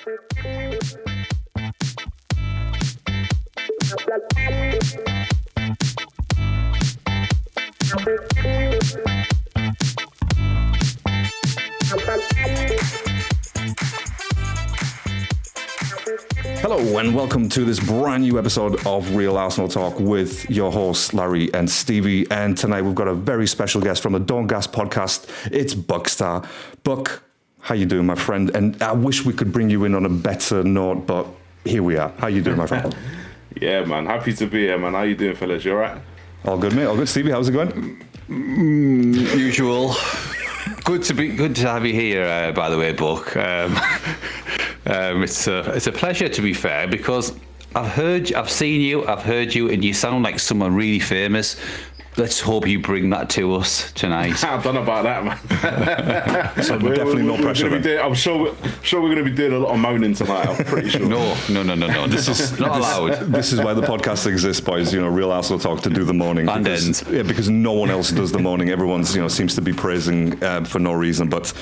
Hello and welcome to this brand new episode of Real Arsenal Talk with your hosts Larry and Stevie. And tonight we've got a very special guest from the Don't Gas podcast. It's Buckstar. Buck, how you doing, my friend? And I wish we could bring you in on a better note, but here we are. How you doing, my friend? Yeah, man. Happy to be here, man. How you doing, fellas? You all right? All good, mate. All good. Stevie, how's it going? Usual. Good to have you here. By the way, Buck. It's a pleasure, to be fair, because I've seen you, I've heard you, and you sound like someone really famous. Let's hope you bring that to us tonight. I don't know about that, man. So definitely no pressure. I'm sure we're going to be doing a lot of moaning tonight. I'm pretty sure. No. This is not allowed. This is why the podcast exists, boys. You know, Real Arsenal Talk to do the moaning. And ends. Yeah, because no one else does the moaning. Everyone's seems to be praising for no reason. But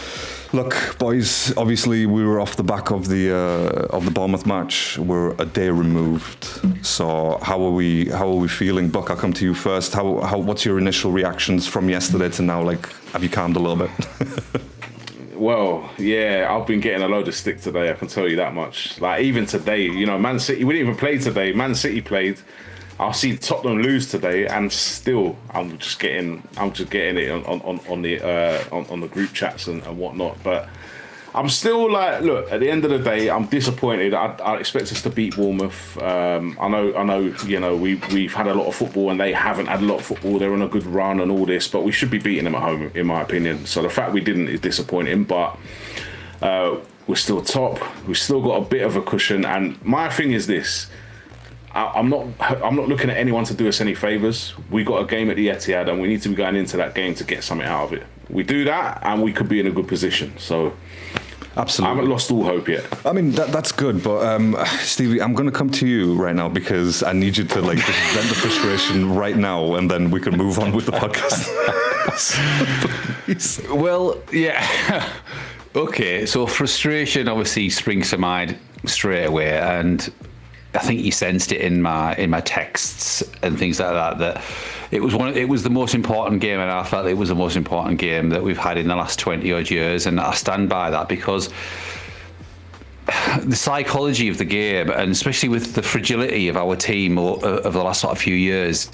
look, boys. Obviously, we were off the back of the Bournemouth match. We're a day removed. So how are we feeling, Buck? I'll come to you first. What's your initial reactions from yesterday to now? Like, have you calmed a little bit? Well, yeah, I've been getting a load of stick today, I can tell you that much. Like, even today, Man City, we didn't even play today. Man City played. I'll see Tottenham lose today, and still, I'm just getting it on the group chats and whatnot. But I'm still like, look, at the end of the day, I'm disappointed. I expect us to beat Bournemouth. I know, we've had a lot of football and they haven't had a lot of football. They're on a good run and all this, but we should be beating them at home, in my opinion. So the fact we didn't is disappointing, but we're still top. We've still got a bit of a cushion. And my thing is this. I'm not looking at anyone to do us any favours. We got a game at the Etihad and we need to be going into that game to get something out of it. We do that and we could be in a good position. So absolutely, I haven't lost all hope yet. I mean, that's good, but Stevie, I'm going to come to you right now because I need you to just vent the frustration right now, and then we can move on with the podcast. Please. Well, yeah. Okay, so frustration obviously springs to mind straight away, and I think you sensed it in my texts and things like that it was the most important game, and I felt it was the most important game that we've had in the last 20 odd years, and I stand by that because the psychology of the game, and especially with the fragility of our team over the last sort of few years,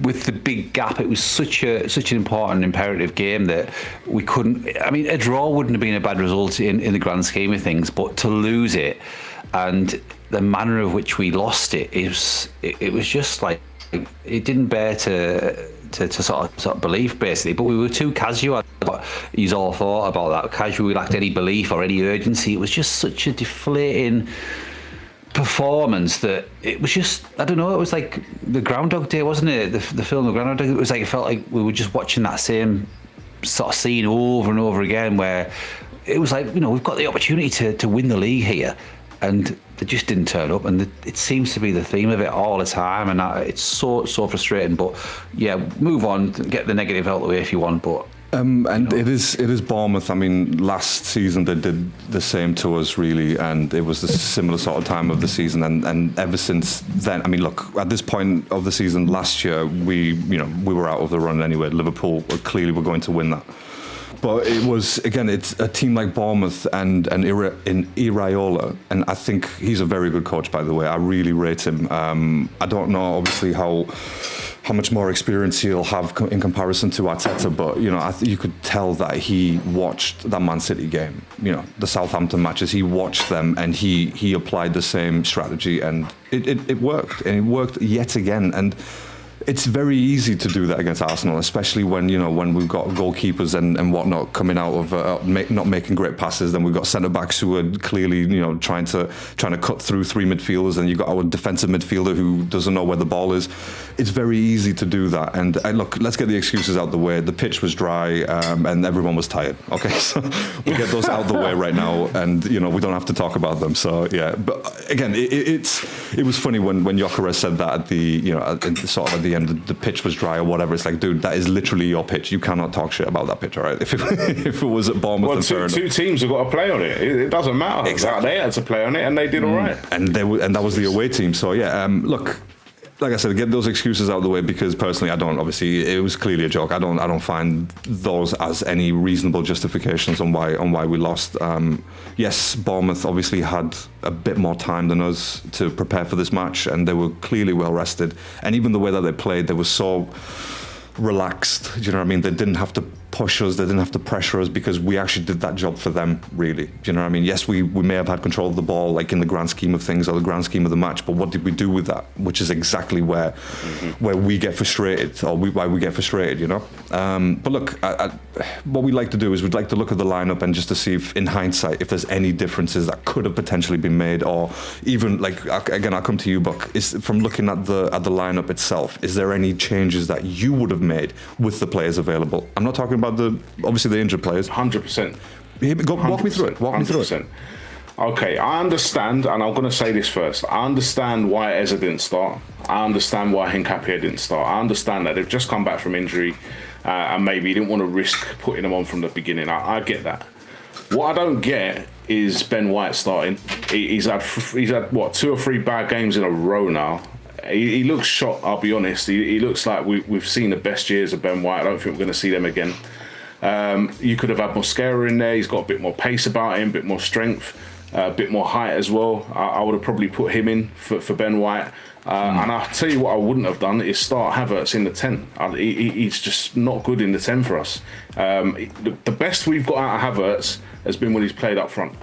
with the big gap, it was such an important imperative game that we couldn't. I mean, a draw wouldn't have been a bad result in the grand scheme of things, but to lose it and the manner of which we lost it was just like, it didn't bear to sort of belief, basically. But we were too casual. He's all thought about that. Casual, we lacked any belief or any urgency. It was just such a deflating performance that it was just, I don't know, it was like the Groundhog Day, wasn't it? The film The Groundhog Day. It was like, it felt like we were just watching that same sort of scene over and over again, where it was like, we've got the opportunity to win the league here, and they just didn't turn up, and it seems to be the theme of it all the time, and it's so frustrating. But yeah, move on, get the negative out of the way if you want. But it is Bournemouth. I mean, last season they did the same to us, really, and it was the similar sort of time of the season, and ever since then, I mean, look, at this point of the season last year, we were out of the run anyway. Liverpool clearly were going to win that. But it was, again, it's a team like Bournemouth and Iraola, and I think he's a very good coach, by the way. I really rate him. I don't know, obviously, how much more experience he'll have in comparison to Arteta, but you could tell that he watched that Man City game, the Southampton matches. He watched them and he applied the same strategy, and it worked, and it worked yet again. And it's very easy to do that against Arsenal, especially when we've got goalkeepers and whatnot coming out of not making great passes. Then we've got centre backs who are clearly trying to cut through three midfielders, and you've got our defensive midfielder who doesn't know where the ball is. It's very easy to do that. And look, let's get the excuses out the way. The pitch was dry, and everyone was tired. Okay, so we get those out the way right now, and we don't have to talk about them. So yeah, but again, it was funny when Gyökeres said that at the the end the pitch was dry or whatever. It's like, dude, that is literally your pitch. You cannot talk shit about that pitch, all right? If it was at Bournemouth, well, two teams have got to play on it. It doesn't matter. Exactly. They had to play on it, and they did all right. And that was the away team. So yeah, look. Like I said, get those excuses out of the way, because personally, I don't. Obviously, it was clearly a joke. I don't find those as any reasonable justifications on why we lost. Yes, Bournemouth obviously had a bit more time than us to prepare for this match, and they were clearly well rested. And even the way that they played, they were so relaxed. Do you know what I mean? They didn't have to push us, they didn't have to pressure us, because we actually did that job for them, really. Do you know what I mean? Yes, we may have had control of the ball, like in the grand scheme of things or the grand scheme of the match, but what did we do with that? Which is exactly where we get frustrated, or why we get frustrated, you know? But look, what we like to do is we'd like to look at the lineup and just to see if, in hindsight, if there's any differences that could have potentially been made, or even, like, again, I'll come to you, Buck, is from looking at the lineup itself, is there any changes that you would have made with the players available? I'm not talking about obviously the injured players. 100%. Walk me through it. Walk me through it. Okay, I understand, and I'm going to say this first. I understand why Eza didn't start. I understand why Hincapie didn't start. I understand that they've just come back from injury, and maybe you didn't want to risk putting them on from the beginning. I get that. What I don't get is Ben White starting. He's had what, 2 or 3 bad games in a row now. He looks shot, I'll be honest. He looks like we've seen the best years of Ben White. I don't think we're going to see them again. You could have had Mosquera in there. He's got a bit more pace about him, a bit more strength, a bit more height as well. I would have probably put him in for Ben White. And I'll tell you what I wouldn't have done is start Havertz in the 10. He's just not good in the 10 for us. The best we've got out of Havertz has been when he's played up front.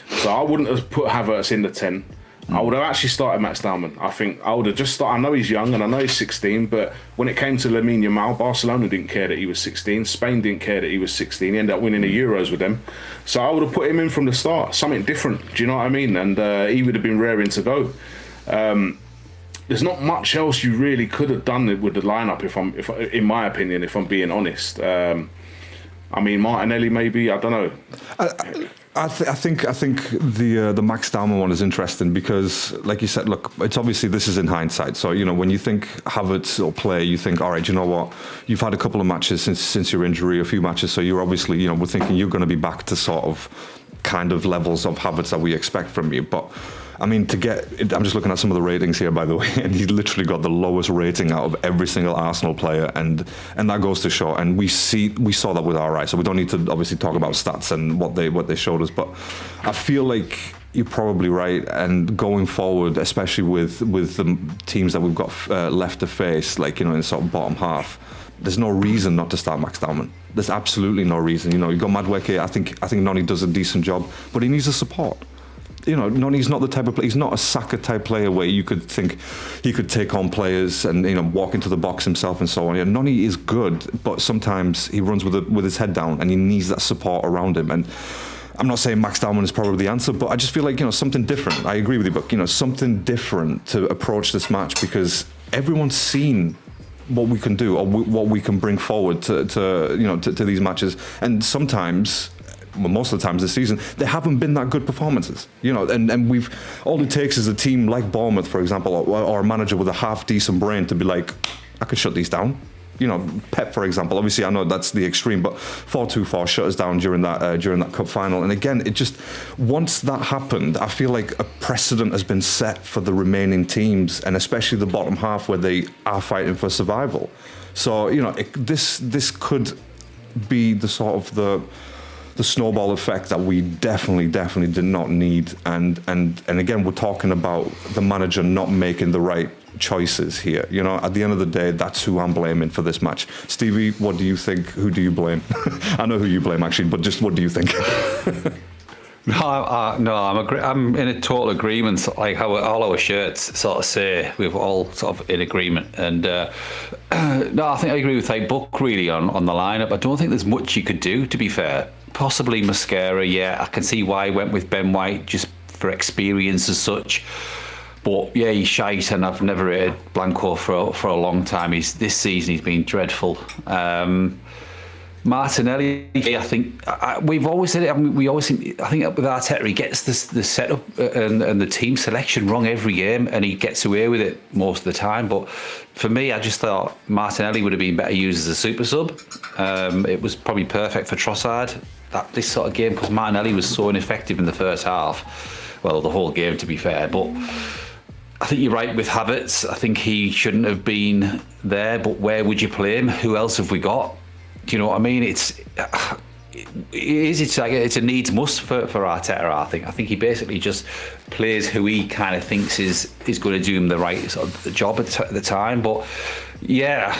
So I wouldn't have put Havertz in the 10. I would have actually started Max Dalman. I think I would have just started. I know he's young and I know he's 16, but when it came to Lamine Yamal, Barcelona didn't care that he was 16. Spain didn't care that he was 16. He ended up winning the Euros with them. So I would have put him in from the start, something different. Do you know what I mean? And he would have been raring to go. There's not much else you really could have done with the lineup, if in my opinion, if I'm being honest. I mean, Martinelli maybe. I don't know. I think the Max Dalman one is interesting because, like you said, look, it's obviously this is in hindsight. So you know when you think Havertz or play, you think, all right, you know what, you've had a couple of matches since your injury, a few matches, so you're obviously, we're thinking you're going to be back to sort of kind of levels of Havertz that we expect from you, but. I mean, I'm just looking at some of the ratings here, by the way, and he literally got the lowest rating out of every single Arsenal player, and that goes to show. And we saw that with our eyes, so we don't need to obviously talk about stats and what they showed us. But I feel like you're probably right, and going forward, especially with the teams that we've got left to face, like in the sort of bottom half, there's no reason not to start Max Dalman. There's absolutely no reason. You got Madueke. I think Noni does a decent job, but he needs the support. Noni's not the type of player. He's not a Saka type player where you could think he could take on players and walk into the box himself and so on. Noni is good, but sometimes he runs with his head down, and he needs that support around him. And I'm not saying Max Dalman is probably the answer, but I just feel like something different. I agree with you, but something different to approach this match, because everyone's seen what we can do or what we can bring forward to these matches, and sometimes. Well, most of the times this season, they haven't been that good performances, and all it takes is a team like Bournemouth, for example, or a manager with a half decent brain to be like, I could shut these down. Pep, for example, obviously I know that's the extreme, but 4-2-4 shut us down during that cup final. And again, it just, once that happened, I feel like a precedent has been set for the remaining teams, and especially the bottom half where they are fighting for survival. So, this could be the sort of the snowball effect that we definitely did not need, and again, we're talking about the manager not making the right choices here. At the end of the day, that's who I'm blaming for this match. Stevie, what do you think? Who do you blame? I know who you blame actually, but just what do you think? I'm in a total agreement. Like how all our shirts sort of say, we're all sort of in agreement. And I think I agree with Buck really on the lineup. I don't think there's much you could do, to be fair. Possibly Mosquera, yeah. I can see why he went with Ben White, just for experience as such. But yeah, he's shite, and I've never rated Blanco for a long time. This season he's been dreadful. Martinelli, I think we've always said it. I mean, I think with Arteta, he gets the setup and the team selection wrong every game, and he gets away with it most of the time. But for me, I just thought Martinelli would have been better used as a super sub. It was probably perfect for Trossard this sort of game because Martinelli was so ineffective in the first half. Well, the whole game, to be fair, but. I think you're right with Havertz. I think he shouldn't have been there, but where would you play him? Who else have we got? Do you know what I mean? It's a needs must for Arteta. I think he basically just plays who he kind of thinks is going to do him the right sort of job at the time. But yeah,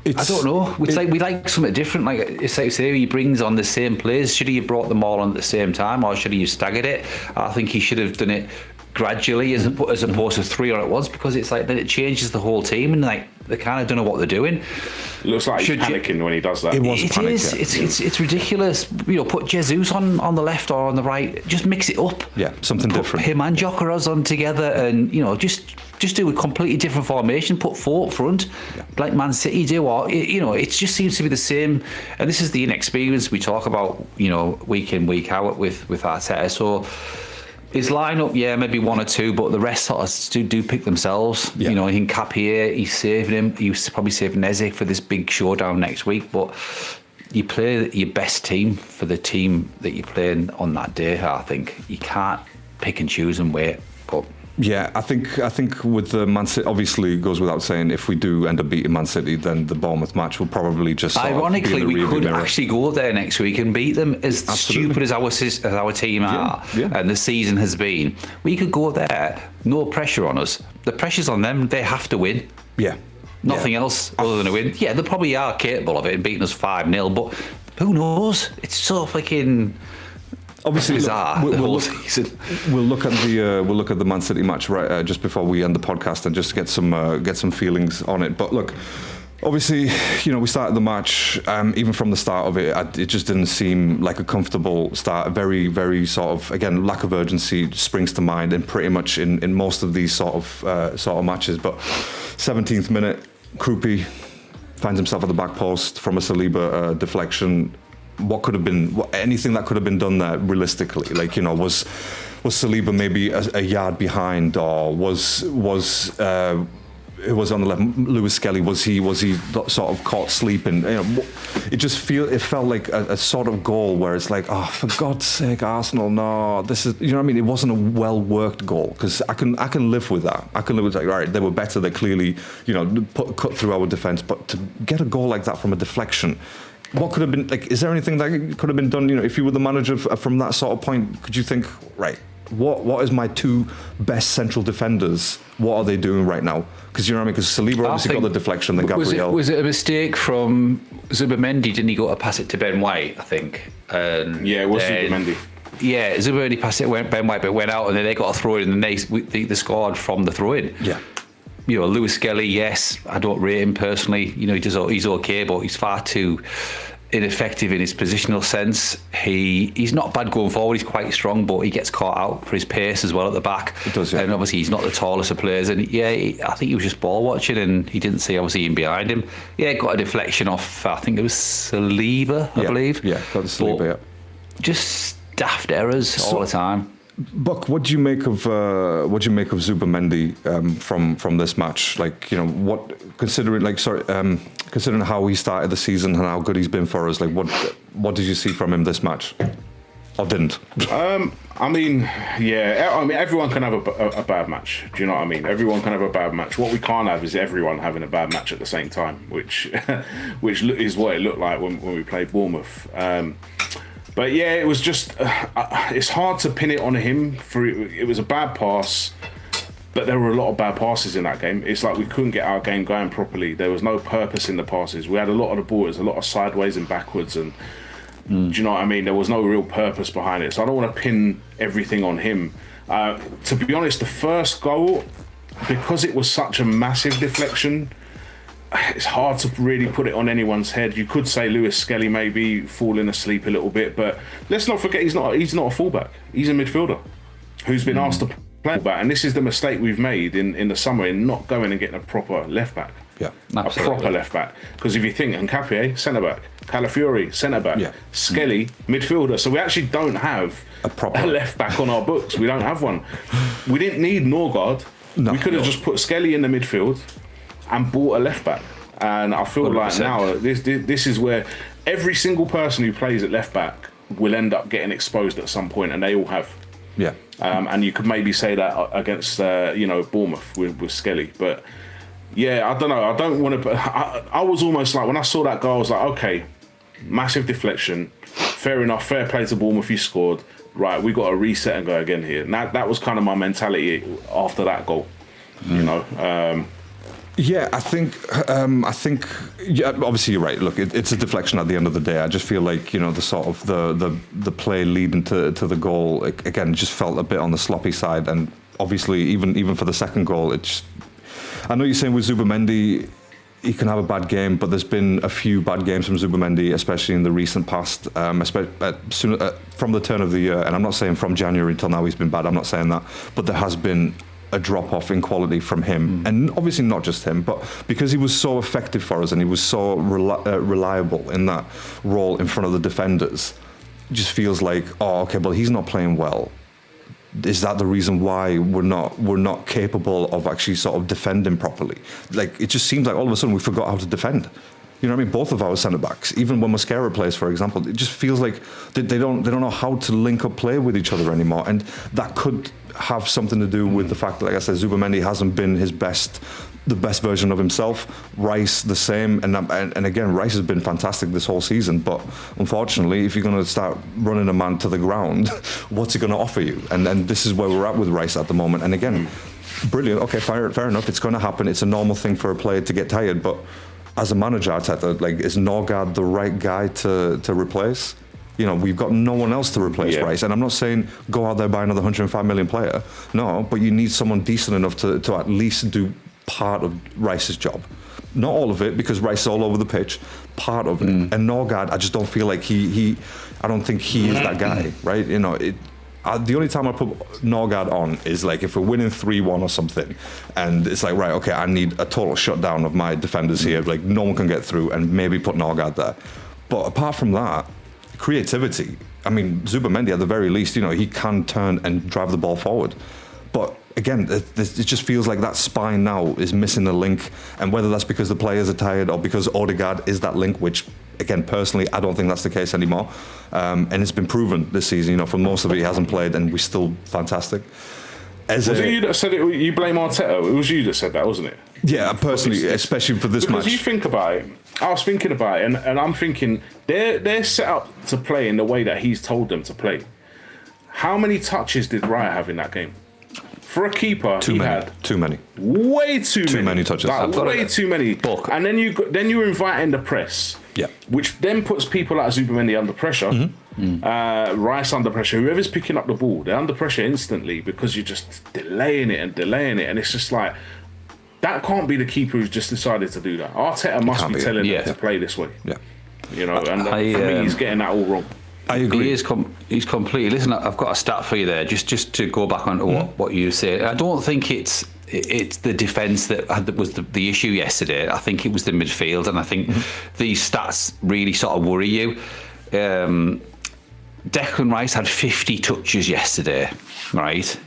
I don't know. We like something different. Like it's like say he brings on the same players. Should he have brought them all on at the same time, or should he have staggered it? I think he should have done it gradually as opposed to 3 all at once, because it's like then it changes the whole team and like they kind of don't know what they're doing. It looks like he's panicking when he does that. It is. It's ridiculous. You know, put Jesus on the left or on the right. Just mix it up. Yeah, something different. Him and Jokeros on together, and you know, just do a completely different formation. Put 4 up front, like Man City do. Or you know, it just seems to be the same. And this is the inexperience we talk about. You know, week in week out with Arteta. So. His lineup, maybe 1 or 2, but the rest sort of do pick themselves. Yeah. You know, in Capierre, he's saving him. He's probably saving Eze for this big showdown next week. But you play your best team for the team that you're playing on that day. I think you can't pick and choose and wait. But yeah, I think with the Man City, obviously it goes without saying, if we do end up beating Man City, then the Bournemouth match will probably just ironically we could actually go there next week and beat them. As stupid as our team are and the season has been, we could go there, no pressure on us. The pressure's on them. They have to win. Nothing else other than a win. They probably are capable of it and beating us 5-0, but who knows? It's so fucking obviously bizarre. We'll look at the Man City match right just before we end the podcast and just get some feelings on it. But look, obviously, you know, we started the match. Even from the start of it, it just didn't seem like a comfortable start. Very, very sort of, again, lack of urgency springs to mind, and pretty much in most of these sort of matches. But 17th minute, Krupi finds himself at the back post from a Saliba deflection. What could have been anything that could have been done there realistically? Like, you know, was Saliba maybe a yard behind, or was it was on the left, Lewis Skelly, was he sort of caught sleeping? You know, it felt like a sort of goal where it's like, oh, for God's sake, Arsenal, no, this is, you know what I mean? It wasn't a well worked goal, because I can live with that. I can live with like, all right, they were better. They clearly, you know, cut through our defence, but to get a goal like that from a deflection. What could have been, like, is there anything that could have been done? You know, if you were the manager from that sort of point, could you think, right, what is my 2 best central defenders? What are they doing right now? Because you know what I mean? Because Saliba obviously got the deflection, then Gabriel. Was it a mistake from Zubimendi? Didn't he go to pass it to Ben White, I think? It was Zubimendi. Yeah, Zubimendi passed it, Ben White, but went out, and then they got a throw in, and they scored from the throw in. Yeah. You know, Lewis Skelly, yes, I don't rate him personally. You know, he's okay, but he's far too ineffective in his positional sense. He's not bad going forward. He's quite strong, but he gets caught out for his pace as well at the back. It does, yeah. And obviously he's not the tallest of players. And I think he was just ball watching, and he didn't see obviously him behind him. Got a deflection off. I think it was Saliba, I believe. Yeah, got the Saliba. Yeah. Just daft errors all the time. Buck, what do you make of Zubimendi from this match? Like, you know, considering how he started the season and how good he's been for us, like what did you see from him this match, or didn't? I mean, everyone can have a bad match. Do you know what I mean? Everyone can have a bad match. What we can't have is everyone having a bad match at the same time, which is what it looked like when we played Bournemouth. But yeah, it was just, it's hard to pin it on him. It was a bad pass, but there were a lot of bad passes in that game. It's like we couldn't get our game going properly. There was no purpose in the passes. We had a lot of the ball, it was a lot of sideways and backwards, and do you know what I mean? There was no real purpose behind it. So I don't want to pin everything on him. To be honest, the first goal, because it was such a massive deflection, it's hard to really put it on anyone's head. You could say Lewis Skelly maybe falling asleep a little bit, but let's not forget he's not a fullback. He's a midfielder who's been asked to play fullback, and this is the mistake we've made in the summer in not going and getting a proper left back. Yeah, a absolutely. proper left back. Because if you think Nkapie, centre back, Calafiori, centre back, Yeah. Skelly, midfielder. So we actually don't have A proper- left back on our books. We don't have one. We didn't need Norgard. No. We could have just put Skelly in the midfield and bought a left back. And I feel like 100%. now this is where every single person who plays at left back will end up getting exposed at some point, and they all have. Yeah. And you could maybe say that against Bournemouth with Skelly, but yeah, I don't know. I don't want to. I was almost like, when I saw that goal, I was like, okay, massive deflection. Fair enough. Fair play to Bournemouth. You scored. Right, we got to reset and go again here. And that was kind of my mentality after that goal. You know. Yeah, I think. Yeah, obviously you're right. Look, it's a deflection at the end of the day. I just feel like the sort of the play leading to the goal again just felt a bit on the sloppy side, and obviously even for the second goal, it's. I know you're saying with Zubamendi, he can have a bad game, but there's been a few bad games from Zubamendi, especially in the recent past, from the turn of the year. And I'm not saying from January till now he's been bad. I'm not saying that, but there has been a drop-off in quality from him, and obviously not just him, but because he was so effective for us and he was so reliable in that role in front of the defenders, it just feels like, oh, okay, well, he's not playing well. Is that the reason why we're not capable of actually sort of defending properly? Like, it just seems like all of a sudden we forgot how to defend. You know what I mean? Both of our centre backs, even when Mosquera plays, for example, it just feels like they don't know how to link up play with each other anymore, and that could have something to do with the fact that, like I said, Zubamendi hasn't been the best version of himself. Rice the same, and again, Rice has been fantastic this whole season. But unfortunately, if you're going to start running a man to the ground, what's he going to offer you? And this is where we're at with Rice at the moment. And again, brilliant. Okay, fair enough. It's going to happen. It's a normal thing for a player to get tired, but as a manager, Arteta, like, is Norgard the right guy to replace? We've got no one else to replace Rice. And I'm not saying go out there buy another 105 million player. No, but you need someone decent enough to at least do part of Rice's job. Not all of it, because Rice is all over the pitch. Part of it. And Norgard, I just don't feel like I don't think he is that guy, right? The only time I put Norgard on is like if we're winning 3-1 or something, and it's like, right, okay, I need a total shutdown of my defenders here, like no one can get through, and maybe put Norgard there. But apart from that, creativity. I mean, Zubamendi at the very least, he can turn and drive the ball forward. But again, it just feels like that spine now is missing the link, and whether that's because the players are tired or because Odegaard is that link, which, again, personally, I don't think that's the case anymore. And it's been proven this season. For most of it, he hasn't played, and we're still fantastic. Was it you that said it? You blame Arteta. It was you that said that, wasn't it? Yeah, personally, especially for this match. Because you think about it, I was thinking about it, and I'm thinking they're set up to play in the way that he's told them to play. How many touches did Raya have in that game? For a keeper, Too many. Way too many touches. Like, way too many. Book. And then you're inviting the press. Yeah. Which then puts people like Zubamendi under pressure. Rice under pressure. Whoever's picking up the ball, they're under pressure instantly because you're just delaying it, and it's just like, that can't be the keeper who's just decided to do that. Arteta must be telling them to play this way. Yeah. And for me, he's getting that all wrong. I agree. He's completely. Listen, I've got a stat for you there, just to go back on to what you said. I don't think it's the defence that was the issue yesterday. I think it was the midfield, and I think these stats really sort of worry you. Declan Rice had 50 touches yesterday, right?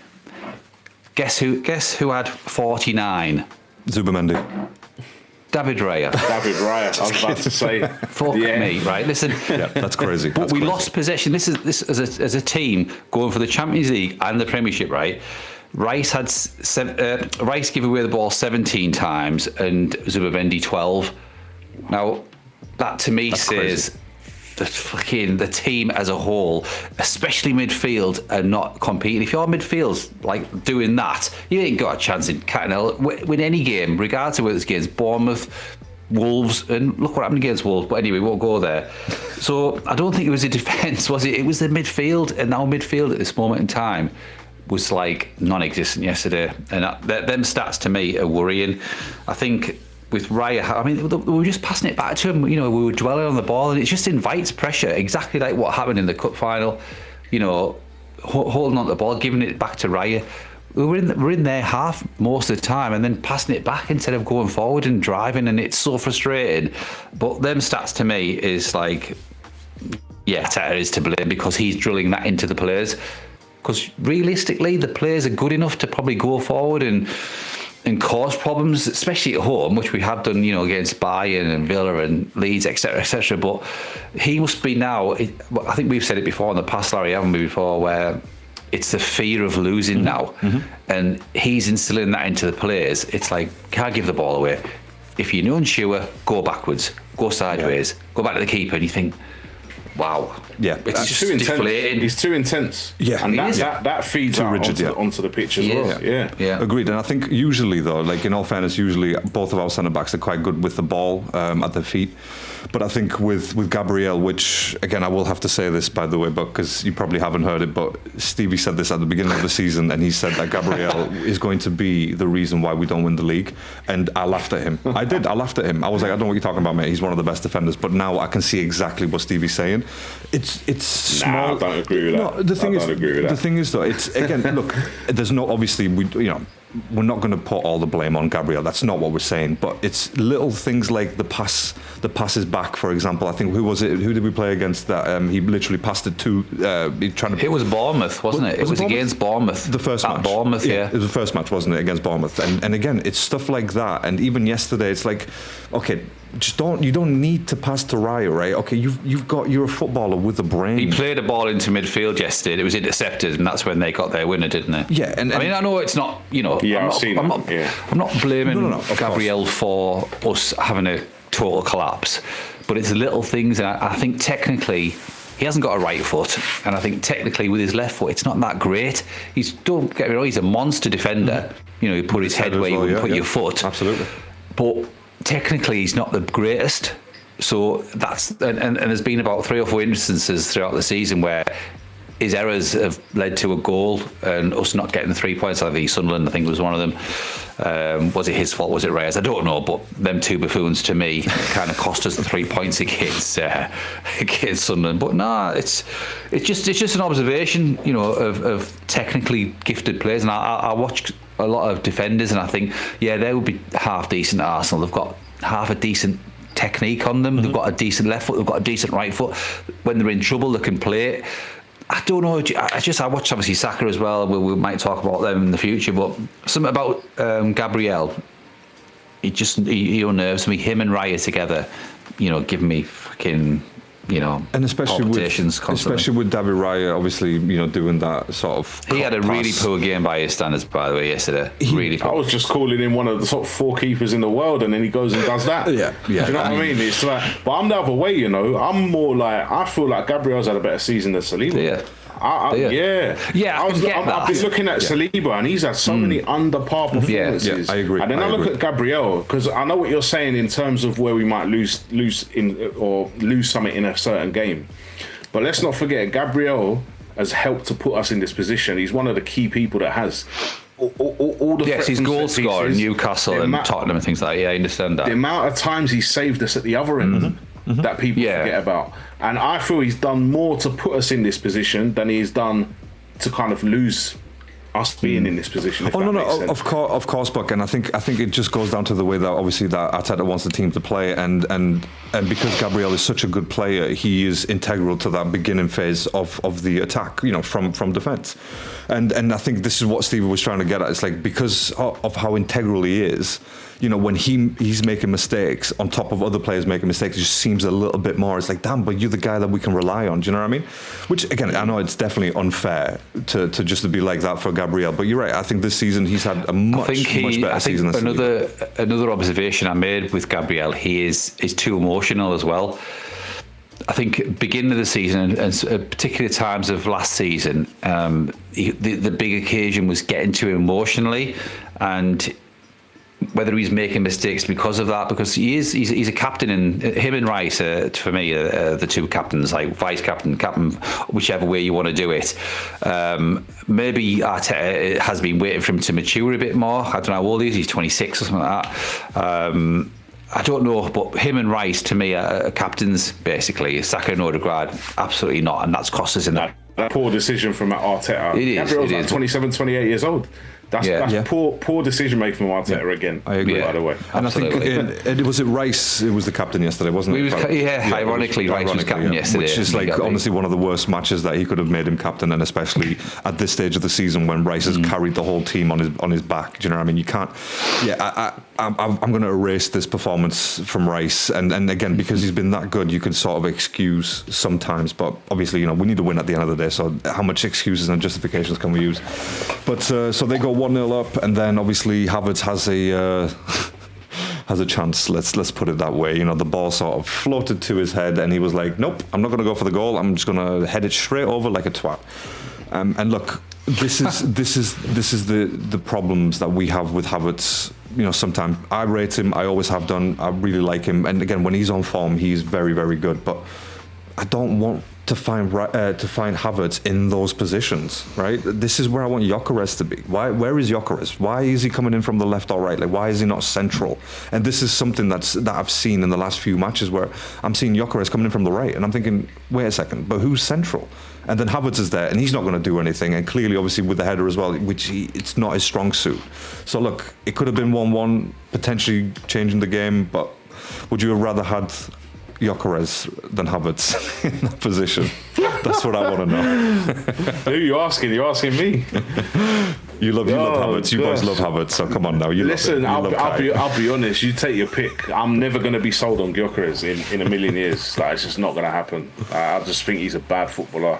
Guess who had 49? Zubamendi. David Raya. I was about to say. Fuck me, right? Listen, Yeah, that's crazy. but we lost possession. This as a team going for the Champions League and the Premiership, right? Rice had Rice gave away the ball 17 times and Zubamendi 12. Now, that to me says the team as a whole, especially midfield, are not competing. If your midfield's like doing that, you ain't got a chance in win any game, regardless of whether it's against Bournemouth, Wolves, and look what happened against Wolves. But anyway, we won't go there. So I don't think it was a defence, was it? It was the midfield, and our midfield at this moment in time was like non-existent yesterday, and them stats to me are worrying. I think with Raya, I mean, we were just passing it back to him. We were dwelling on the ball, and it just invites pressure, exactly like what happened in the cup final. Holding on to the ball, giving it back to Raya. we're in their half most of the time, and then passing it back instead of going forward and driving, and it's so frustrating. But them stats to me is like, yeah, Arteta is to blame because he's drilling that into the players. Because realistically, the players are good enough to probably go forward and cause problems, especially at home, which we have done, against Bayern and Villa and Leeds, etc., etc. But he must be now. I think we've said it before in the past, Larry, haven't we? Before, where it's the fear of losing now, and he's instilling that into the players. It's like, can't give the ball away. If you're unsure, go backwards, go sideways, go back to the keeper, and you think, wow, it's just too deflating. intense. He's too intense. Yeah, and that feeds out onto the pitch as well. Yeah, agreed. And I think usually, though, like in all fairness, usually both of our centre backs are quite good with the ball at their feet. But I think with Gabriel, which again I will have to say this by the way, but because you probably haven't heard it, but Stevie said this at the beginning of the season, and he said that Gabriel is going to be the reason why we don't win the league. And I laughed at him. I did. I laughed at him. I was like, I don't know what you're talking about, mate. He's one of the best defenders. But now I can see exactly what Stevie's saying. It's small. I don't agree with that. No, the thing is though, it's again, look, there's no, obviously we're not going to put all the blame on Gabriel. That's not what we're saying. But it's little things like the passes back, for example. I think who did we play against that? He literally passed it to. It was Bournemouth, wasn't it? It was against Bournemouth. The first match. Bournemouth, yeah. It was the first match, wasn't it, against Bournemouth? And again, it's stuff like that. And even yesterday, it's like, okay, you don't need to pass to Raya, right? Okay, you're a footballer with a brain. He played a ball into midfield yesterday. It was intercepted, and that's when they got their winner, didn't they? Yeah, and I mean, I know it's not, I'm not blaming Gabriel for us having a total collapse, but it's little things, and I think technically he hasn't got a right foot, and I think technically with his left foot it's not that great. Don't get me wrong, he's a monster defender. You put his head where you would put your foot. Absolutely. But technically he's not the greatest. So that's and there's been about 3 or 4 instances throughout the season where his errors have led to a goal and us not getting the 3 points. I think Sunderland, was one of them. Was it his fault? Was it Reyes? I don't know, but them 2 buffoons to me kind of cost us the 3 points against Sunderland. But no, it's just an observation, of technically gifted players. And I watched a lot of defenders, and I think, they would be half decent at Arsenal. They've got half a decent technique on them. They've got a decent left foot. They've got a decent right foot. When they're in trouble, they can play it. I don't know. I watched obviously Saka as well. We might talk about them in the future, but something about Gabriel. He unnerves me. Him and Raya together, giving me fucking, and especially with David Raya, obviously, doing that sort of. He had a really poor game by his standards, by the way, yesterday. Really poor. I was just calling him one of the top 4 keepers in the world, and then he goes and does that. Yeah. Do you know what I mean? It's like, but I'm the other way. I'm more like, I feel like Gabriel's had a better season than Saliba. Yeah. I've been looking at Saliba, and he's had so many under par performances. I agree. And then I look at Gabriel, because I know what you're saying in terms of where we might lose something in a certain game. But let's not forget, Gabriel has helped to put us in this position. He's one of the key people that has all the. Yes, he's goal scorer in Newcastle and Tottenham and things like that. Yeah, I understand that. The amount of times he saved us at the other end. That people forget about. And I feel he's done more to put us in this position than he's done to kind of lose us being in this position. Of course, Buck, and I think it just goes down to the way that obviously that Arteta wants the team to play, and because Gabriel is such a good player, he is integral to that beginning phase of the attack, from defence, and I think this is what Stevie was trying to get at. It's like, because of how integral he is. When he's making mistakes on top of other players making mistakes, it just seems a little bit more. It's like, damn, but you're the guy that we can rely on. Do you know what I mean? Which, again, I know it's definitely unfair to just to be like that for Gabriel. But you're right. I think this season he's had a much better season. Another observation I made with Gabriel, he is too emotional as well. I think beginning of the season and particular times of last season, the big occasion was getting too emotionally, and whether he's making mistakes because of that, because he's a captain, and him and Rice for me the 2 captains, like vice captain, whichever way you want to do it. Maybe Arteta has been waiting for him to mature a bit more. I don't know how old he is. He's 26 or something like that. I don't know, but him and Rice to me are captains basically. Saka and Odegaard, absolutely not, and that's cost us in that a poor decision from Arteta. It is. Gabriel's like 27, 28 years old. That's poor decision making from Arteta again. I agree. By the way, and absolutely. I think was it Rice who was the captain yesterday, wasn't it? Ironically, Rice was captain yesterday, which is like honestly one of the worst matches that he could have made him captain, and especially at this stage of the season when Rice has carried the whole team on his back. Do you know what I mean? You can't. Yeah, I'm going to erase this performance from Rice, and again because he's been that good, you can sort of excuse sometimes, but obviously we need to win at the end of the day. So how much excuses and justifications can we use? But so they go 1-0 up, and then obviously Havertz has a chance. Let's put it that way. The ball sort of floated to his head, and he was like, "Nope, I'm not going to go for the goal. I'm just going to head it straight over like a twat." And look, this is the problems that we have with Havertz. Sometimes I rate him. I always have done. I really like him, and again, when he's on form, he's very, very good. But I don't want to find Havertz in those positions, right? This is where I want Gyökeres to be. Where is Gyökeres? Why is he coming in from the left or right? Like, why is he not central? And this is something that I've seen in the last few matches where I'm seeing Gyökeres coming in from the right, and I'm thinking, wait a second, but who's central? And then Havertz is there, and he's not going to do anything. And clearly, obviously, with the header as well, it's not his strong suit. So look, it could have been 1-1, potentially changing the game. But would you have rather had Gyökeres than Havertz in that position? That's what I want to know. Who are you asking? You're asking me. You love Havertz. You boys love Havertz. So come on now. Listen, I'll be honest. You take your pick. I'm never going to be sold on Gyökeres in a million years. Like, it's just not going to happen. I just think he's a bad footballer.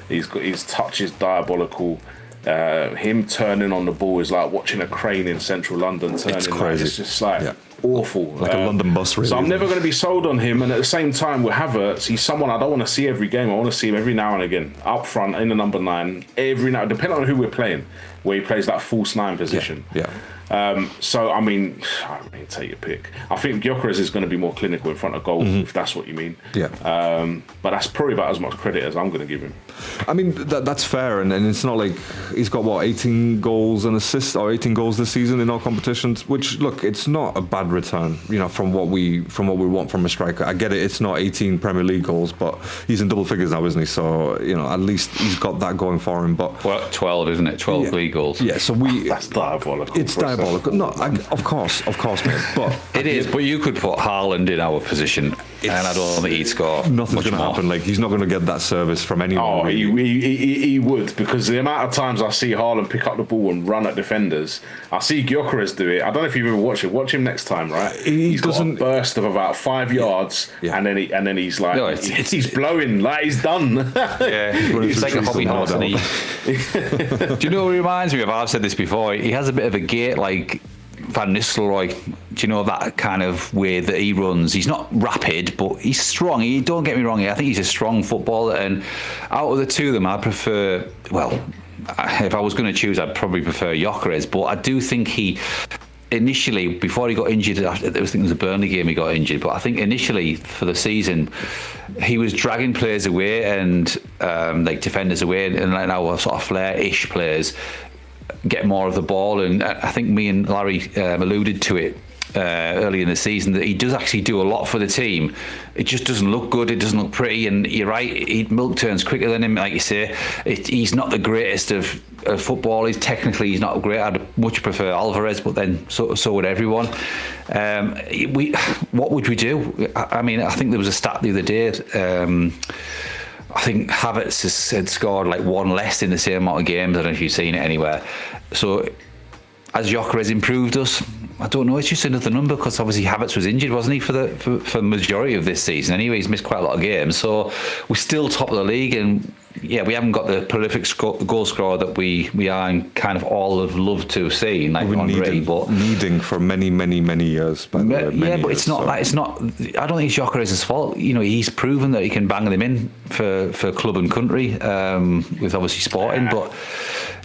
His touch is diabolical. Him turning on the ball is like watching a crane in central London turning. It's crazy. It's just like awful. Like a London bus, really. So I'm never going to be sold on him. And at the same time, with Havertz, he's someone I don't want to see every game. I want to see him every now and again. Up front, in the number 9. Every now, depending on who we're playing, where he plays that false 9 position. Yeah. So, I mean, take your pick. I think Gyökeres is going to be more clinical in front of goal, if that's what you mean. Yeah. But that's probably about as much credit as I'm going to give him. I mean, that's fair, and it's not like he's got 18 goals and assists or 18 goals this season in all competitions. Which, look, it's not a bad return, from what we want from a striker. I get it; it's not 18 Premier League goals, but he's in double figures now, isn't he? So at least he's got that going for him. But 12, isn't it? 12 league goals. Yeah. So that's diabolical. It's diabolical. No, of course, mate. But it is. But you could put Haaland in our position, and I don't think he'd score. Nothing's going to happen. Like, he's not going to get that service from anyone. Oh, he would, because the amount of times I see Haaland pick up the ball and run at defenders, I see Gyökeres do it. I don't know if you've ever watched it. Watch him next time, right? He's got a burst of about 5 yards, and then he's like, he's blowing, like he's done. Yeah, he's like a hobby horse. Do you know what he reminds me of? I've said this before. He has a bit of a gait like Van Nistelrooy. Do you know that kind of way that he runs? He's not rapid, but he's strong. Don't get me wrong. I think he's a strong footballer. And out of the two of them, I prefer. Well, if I was going to choose, I'd probably prefer Gyökeres. But I do think he. Initially, before he got injured, I think it was a Burnley game he got injured, but I think initially for the season, he was dragging players away and like defenders away, and like our sort of flair-ish players get more of the ball. And I think me and Larry alluded to it early in the season, that he does actually do a lot for the team. It just doesn't look good. It doesn't look pretty. And you're right, Milk turns quicker than him, like you say. He's not the greatest of football. He's not great. I'd much prefer Alvarez, but then so would everyone. What would we do? I mean, I think there was a stat the other day. I think Havertz had scored like one less in the same amount of games. I don't know if you've seen it anywhere. So has Gyökeres improved us? I don't know. It's just another number, because obviously Havertz was injured, wasn't he, for the majority of this season? Anyway, he's missed quite a lot of games. So we're still top of the league, and yeah, we haven't got the prolific goal scorer that we are and kind of all have loved to have seen, like Andre. But needing for many years. By the way, yeah, but it's not like it's not. I don't think it's Gyökeres' fault. He's proven that he can bang them in for club and country, with obviously Sporting, but.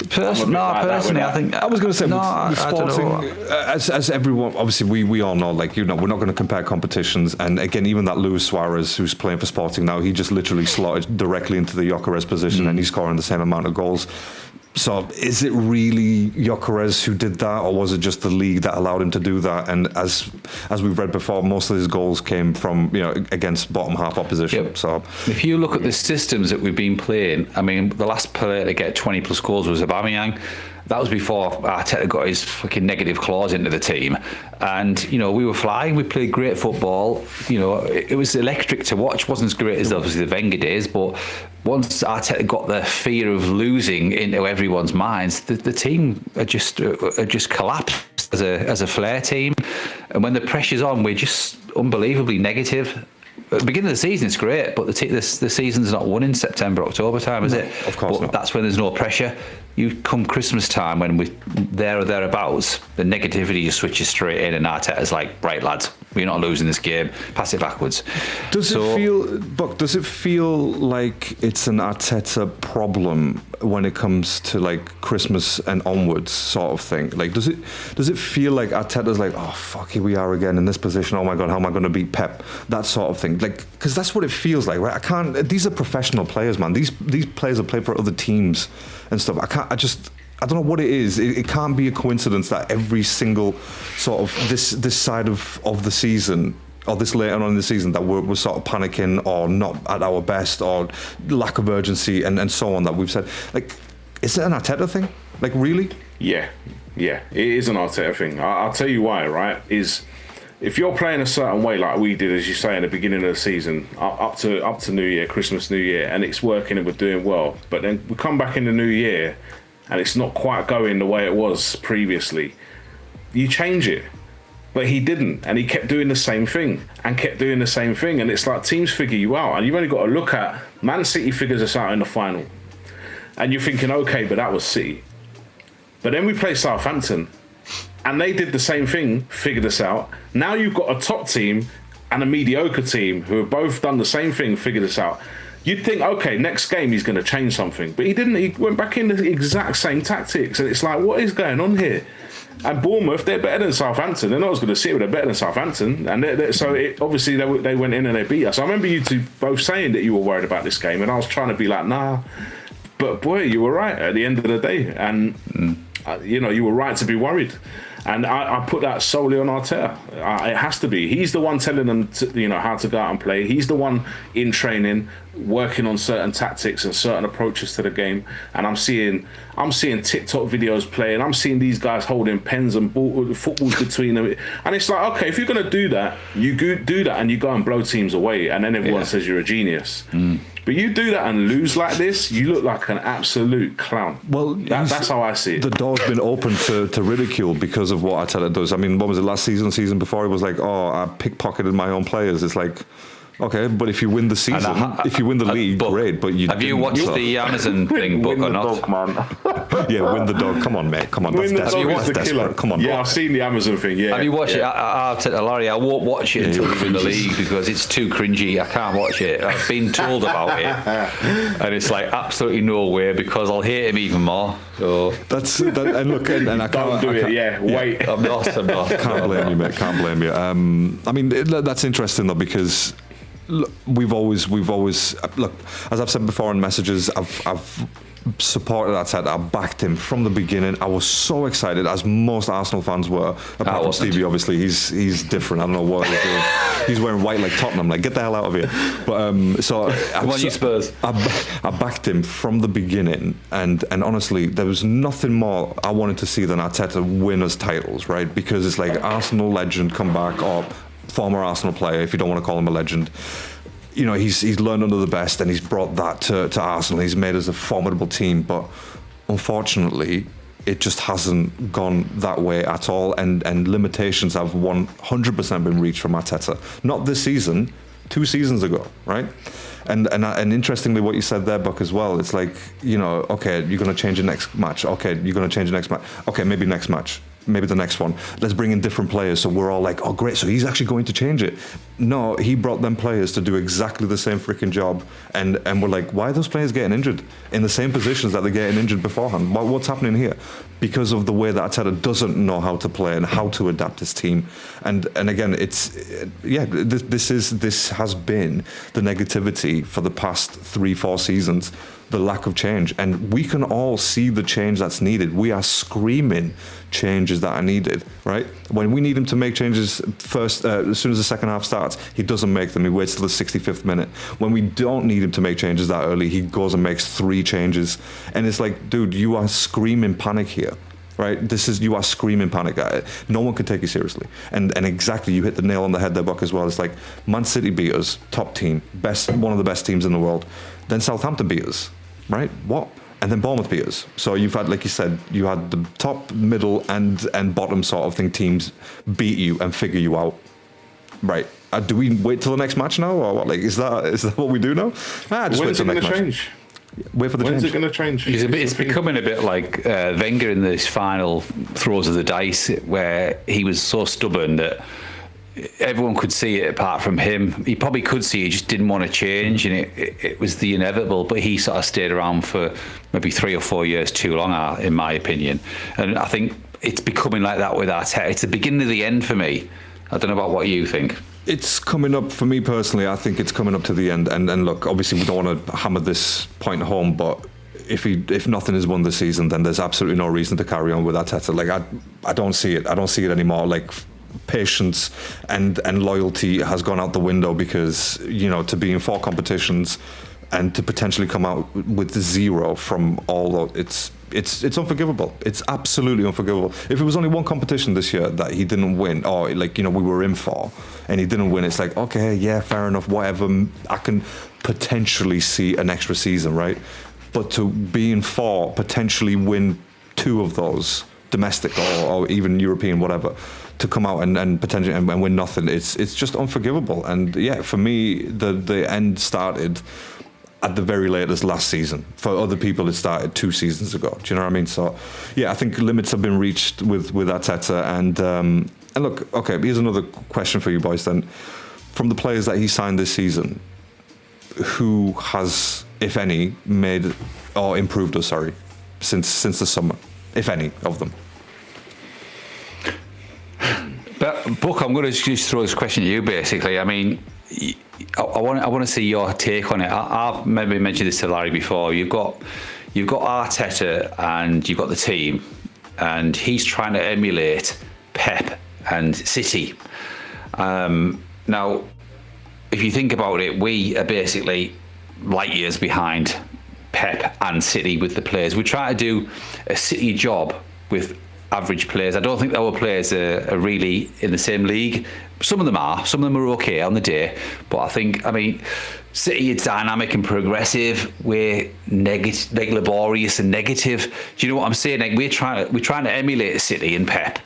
Personally, I think I was going to say with Sporting, as everyone, obviously we all know, like, we're not going to compare competitions. And again, even that Luis Suarez, who's playing for Sporting now, he just literally slotted directly into the Gyökeres position, and he's scoring the same amount of goals. So is it really Gyökeres who did that, or was it just the league that allowed him to do that? And as we've read before, most of his goals came from against bottom half opposition. Yep. So if you look at the systems that we've been playing, I mean, the last player to get 20 plus goals was Aubameyang. That was before Arteta got his fucking negative clause into the team. And, we were flying. We played great football. It was electric to watch. Wasn't as great as obviously the Wenger days. But once Arteta got the fear of losing into everyone's minds, the team had just collapsed as a flair team. And when the pressure's on, we're just unbelievably negative. At the beginning of the season, it's great, but the season's not won in September, October time, is it? Of course not. That's when there's no pressure. You come Christmas time when we're there or thereabouts, the negativity just switches straight in, and Arteta's like, right, lads, we're not losing this game. Pass it backwards. Does it feel like it's an Arteta problem when it comes to like Christmas and onwards sort of thing? Like, does it feel like Arteta's like, oh fuck, here we are again in this position. Oh my god, how am I going to beat Pep? That sort of thing. Like, because that's what it feels like, right? These are professional players, man. These players have played for other teams and stuff. I don't know what it is. It can't be a coincidence that every single sort of this side of the season, or this later on in the season, that we're sort of panicking or not at our best or lack of urgency and so on, that we've said. Like, is it an Arteta thing? Like, really? Yeah, it is an Arteta thing. I'll tell you why, right? If you're playing a certain way like we did, as you say, in the beginning of the season, up to New Year, Christmas, New Year, and it's working and we're doing well, but then we come back in the New Year and it's not quite going the way it was previously, you change it. But he didn't, and he kept doing the same thing, and it's like teams figure you out, and you've only got to look at Man City figures us out in the final, and you're thinking, okay, but that was City. But then we play Southampton, and they did the same thing, figured us out. Now you've got a top team and a mediocre team who have both done the same thing, figured us out. You'd think, okay, next game he's going to change something. But he didn't. He went back in the exact same tactics. And it's like, what is going on here? And Bournemouth, they're better than Southampton. They're not as good as City, but they're better than Southampton. And obviously they went in and they beat us. I remember you two both saying that you were worried about this game. And I was trying to be like, nah. But boy, you were right at the end of the day. And, you were right to be worried. And I put that solely on Arteta. It has to be. He's the one telling them how to go out and play. He's the one in training, working on certain tactics and certain approaches to the game. And I'm seeing TikTok videos playing. I'm seeing these guys holding pens and footballs between them. And it's like, okay, if you're going to do that, you do that and you go and blow teams away. And then everyone says you're a genius. But you do that and lose like this, you look like an absolute clown. Well, that's how I see it. The door's been open to ridicule because of what Arteta does. I mean, what was it, last season before? It was like, oh, I pickpocketed my own players. It's like, okay, but if you win the season, if you win the league, great. But have you watched the Amazon thing book or not? Dog, man. Yeah, win the dog. Come on, mate. Come on, that's desperate. Come on. Yeah, I've seen the Amazon thing. Yeah. Have you watched it? Larry, I won't watch it until we win the league because it's too cringy. I can't watch it. I've been told about it, and it's like absolutely no way because I'll hate him even more. So and look, and I can't do it. Yeah, wait. I'm not. Can't blame you, mate. Can't blame you. I mean, that's interesting though because. Look, we've always look, as I've said before in messages, I've supported Arteta. I backed him from the beginning. I was so excited, as most Arsenal fans were. Apart from Stevie, obviously, he's different. I don't know what he's doing. He's wearing white like Tottenham. Like, get the hell out of here. But come on, you Spurs. I backed him from the beginning, and honestly, there was nothing more I wanted to see than Arteta win us titles, right? Because it's like Arsenal legend come back, or former Arsenal player, if you don't want to call him a legend. He's learned under the best, and he's brought that to Arsenal. He's made us a formidable team, but unfortunately, it just hasn't gone that way at all. And limitations have 100% been reached from Arteta. Not this season, 2 seasons ago, right? And interestingly, what you said there, Buck, as well. It's like, okay, you're going to change the next match. Okay, you're going to change the next match. Okay, maybe next match. maybe the next one. Let's bring in different players. So we're all like, oh, great. So he's actually going to change it. No, he brought them players to do exactly the same freaking job. And we're like, why are those players getting injured in the same positions that they're getting injured beforehand? What's happening here? Because of the way that Arteta doesn't know how to play and how to adapt his team. And again, this has been the negativity for the past 3-4 seasons. The lack of change, and we can all see the change that's needed. We are screaming changes that are needed, right? When we need him to make changes first, as soon as the second half starts, he doesn't make them. He waits till the 65th minute. When we don't need him to make changes that early, he goes and makes 3 changes, and it's like, dude, you are screaming panic here. Right, you are screaming panic. No one can take you seriously, and exactly, you hit the nail on the head there, Buck, as well. It's like Man City beat us, top team, one of the best teams in the world. Then Southampton beat us, right? What? And then Bournemouth beat us. So you've had, like you said, you had the top, middle, and bottom sort of thing teams beat you and figure you out, right? Do we wait till the next match now, or what? Like, is that what we do now? Just wait till the next match. Change? Wait for the When's change. it going to change? It's becoming a bit like Wenger in this final throws of the dice, where he was so stubborn that everyone could see it apart from him. He probably could see it, he just didn't want to change, and it was the inevitable. But he sort of stayed around for maybe 3 or 4 years too long, in my opinion. And I think it's becoming like that with Arteta. It's the beginning of the end for me. I don't know about what you think. It's coming up, for me personally, I think it's coming up to the end. And look, obviously we don't want to hammer this point home, but if nothing is won this season, then there's absolutely no reason to carry on with Arteta. Like, I don't see it. I don't see it anymore. Like, patience and loyalty has gone out the window, because, to be in 4 competitions and to potentially come out with 0 from all, it's unforgivable. It's absolutely unforgivable. If it was only one competition this year that he didn't win, or we were in for and he didn't win, it's like, okay, yeah, fair enough, whatever. I can potentially see an extra season, right? But to be in 4, potentially win 2 of those, domestic or even European, whatever, to come out and potentially and win nothing, it's just unforgivable. And yeah, for me, the end started at the very latest last season. For other people, it started 2 seasons ago. Do you know what I mean? So yeah, I think limits have been reached with Arteta. And look, okay, here's another question for you boys then. From the players that he signed this season, who has, if any, made or improved us, since the summer, if any of them? But Buck, I'm going to just throw this question at you. Basically, I mean, I want to see your take on it. I've maybe mentioned this to Larry before. You've got Arteta and you've got the team, and he's trying to emulate Pep and City. Now, if you think about it, we are basically light years behind Pep and City with the players. We try to do a City job with average players. I don't think our players are really in the same league. Some of them are okay on the day, but I mean, City is dynamic and progressive. We're laborious and negative. Do you know what I'm saying? Like, we're trying to emulate City and Pep,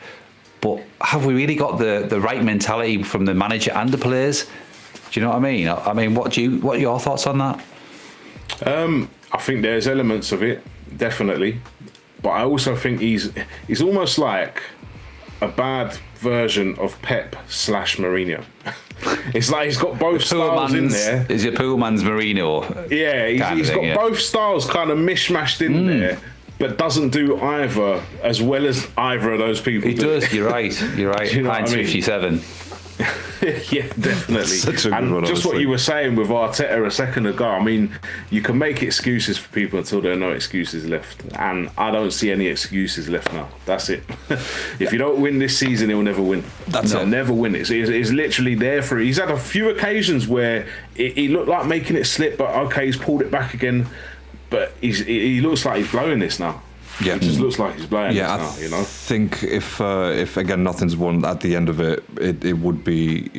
but have we really got the right mentality from the manager and the players? Do you know what I mean? I mean, what are your thoughts on that? I think there's elements of it, definitely. But I also think he's almost like a bad version of Pep / Mourinho. It's like he's got both styles in there. Is it Poolman's Mourinho? Yeah, he's got both styles kind of mishmashed in there, but doesn't do either as well as either of those people. He does. You're right. You're right. You know Heinz 57. Yeah, definitely. Such a good and one, just honestly. what you were saying with Arteta a second ago, I mean, you can make excuses for people until there are no excuses left, and I don't see any excuses left now. That's it. If you don't win this season, he'll never win. He'll never win. It's literally there for. He's had a few occasions where he looked like making it slip, but okay, he's pulled it back again. But he looks like he's blowing this now. Yeah, it just looks like he's blowing this now. You know. I think if again nothing's won at the end of it, it would be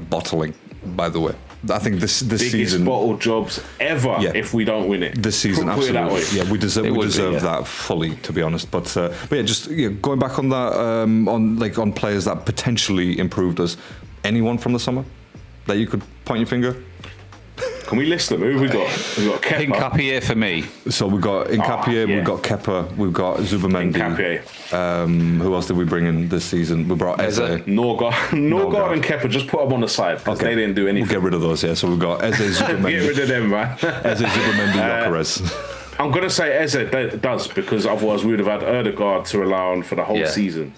bottling. By the way, I think this biggest season, bottle jobs ever. Yeah. If we don't win it this season, put it that way. absolutely. Yeah, we deserve that fully, to be honest. But yeah, just going back on that, on players that potentially improved us. Anyone from the summer that you could point your finger? Can we list them? Who have we got? We've got Kepa. Hincapié for me. So we've got Hincapié, we've got Kepa, we've got Zubamendi. Who else did we bring in this season? We brought Eze. Norgard and Kepa. Just put them on the side because they didn't do anything. We'll get rid of those, yeah. So we've got Eze, Zubamendi. Get rid of them, man. Eze, Zubamendi, Gyökeres. I'm going to say Eze does because otherwise we would have had Ødegaard to rely on for the whole season.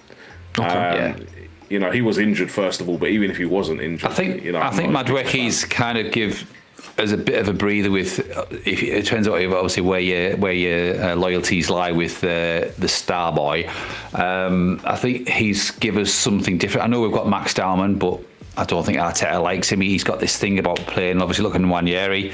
You know, he was injured first of all, but even if he wasn't injured, I think Madueke's kind of give as a bit of a breather with. If it turns out, obviously, where your loyalties lie with the star boy. I think he's given us something different. I know we've got Max Dowman, but I don't think Arteta likes him. He's got this thing about playing. Obviously, looking at Nwaneri.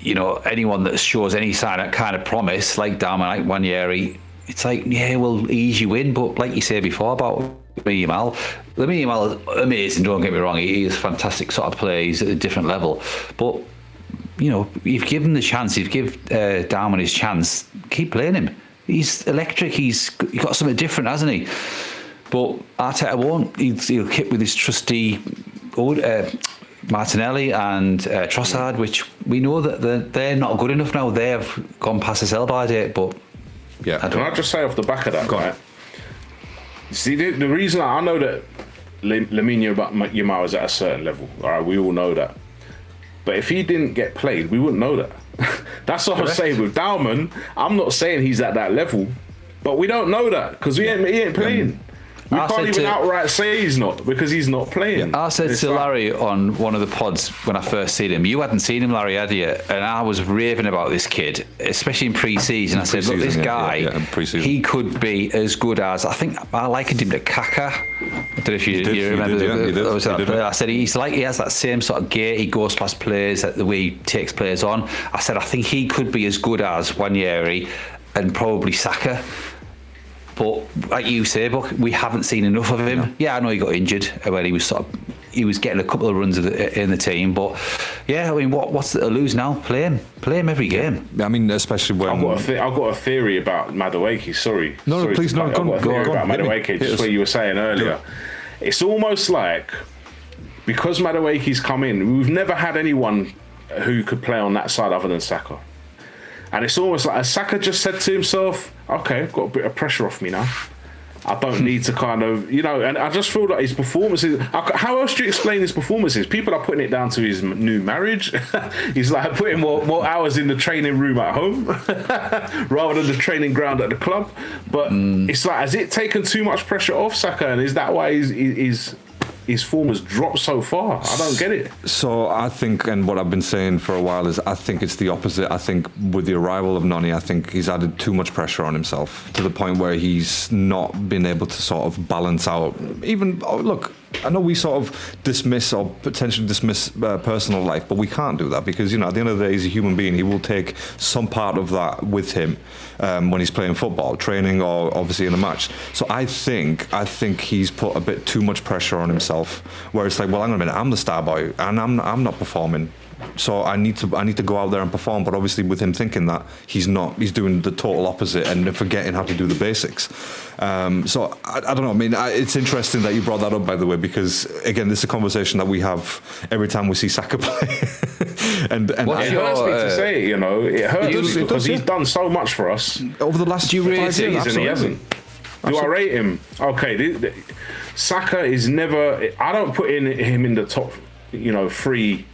You know, anyone that shows any sign of kind of promise, like Dowman, like Nwaneri, it's like, yeah, we'll ease you in. But like you said before about Lamine Yamal is amazing, don't get me wrong, he is a fantastic sort of player, he's at a different level, but you know, you've given him the chance, you've given Darwin his chance, keep playing him, he's electric, he's got something different, hasn't he? But Arteta won't. He'll keep with his trusty Martinelli and Trossard, which we know that they're not good enough now. They have gone past the sell-by date, but yeah. Can I just say off the back of that, right? See, the reason I know that Lamine Yamal is at a certain level, all right, we all know that. But if he didn't get played, we wouldn't know that. That's what I'm saying with Dowman. I'm not saying he's at that level, but we don't know that because he ain't playing. We can't even outright say he's not because he's not playing. I said to Larry on one of the pods when I first seen him, you hadn't seen him, Larry, had you? And I was raving about this kid, especially in pre-season. I said, look, this guy, he could be as good as, I think I likened him to Kaka. I don't know if you remember. I said, he has that same sort of gait, he goes past players, the way he takes players on. I said, I think he could be as good as Nwaneri and probably Saka. But like you say, Buck, we haven't seen enough of him. No. Yeah, I know he got injured when he was getting a couple of runs in the team. But yeah, I mean, what's to lose now? Play him every game. I mean, especially when I've got a theory about Madueke. Sorry, please, no. Go on. I've got a theory about Madueke. Just what you were saying earlier. It's almost like because Madueke's come in, we've never had anyone who could play on that side other than Saka. And it's almost like Saka just said to himself, okay, I've got a bit of pressure off me now. I don't need to kind of, you know, and I just feel that his performances, how else do you explain his performances? People are putting it down to his new marriage. He's like putting more hours in the training room at home rather than the training ground at the club. But it's like, has it taken too much pressure off Saka? And is that why his form has dropped so far? I don't get it. So I think, and what I've been saying for a while is, I think it's the opposite. I think with the arrival of Noni, I think he's added too much pressure on himself to the point where he's not been able to sort of balance out. Even, look, I know we sort of dismiss or potentially dismiss personal life, but we can't do that because, you know, at the end of the day, he's a human being. He will take some part of that with him when he's playing football, training, or obviously in a match. So I think he's put a bit too much pressure on himself, where it's like, well, hang on a minute, I'm the star boy, and I'm not performing. So I need to go out there and perform, but obviously with him thinking that he's not, he's doing the total opposite and forgetting how to do the basics. So I don't know. I mean, it's interesting that you brought that up, by the way, because again, this is a conversation that we have every time we see Saka play. and it hurts me to say it, you know, it hurts me because he's done so much for us over the last 5 years, and he hasn't. Do I rate him? Okay, Saka is never. I don't put him in the top, you know, 3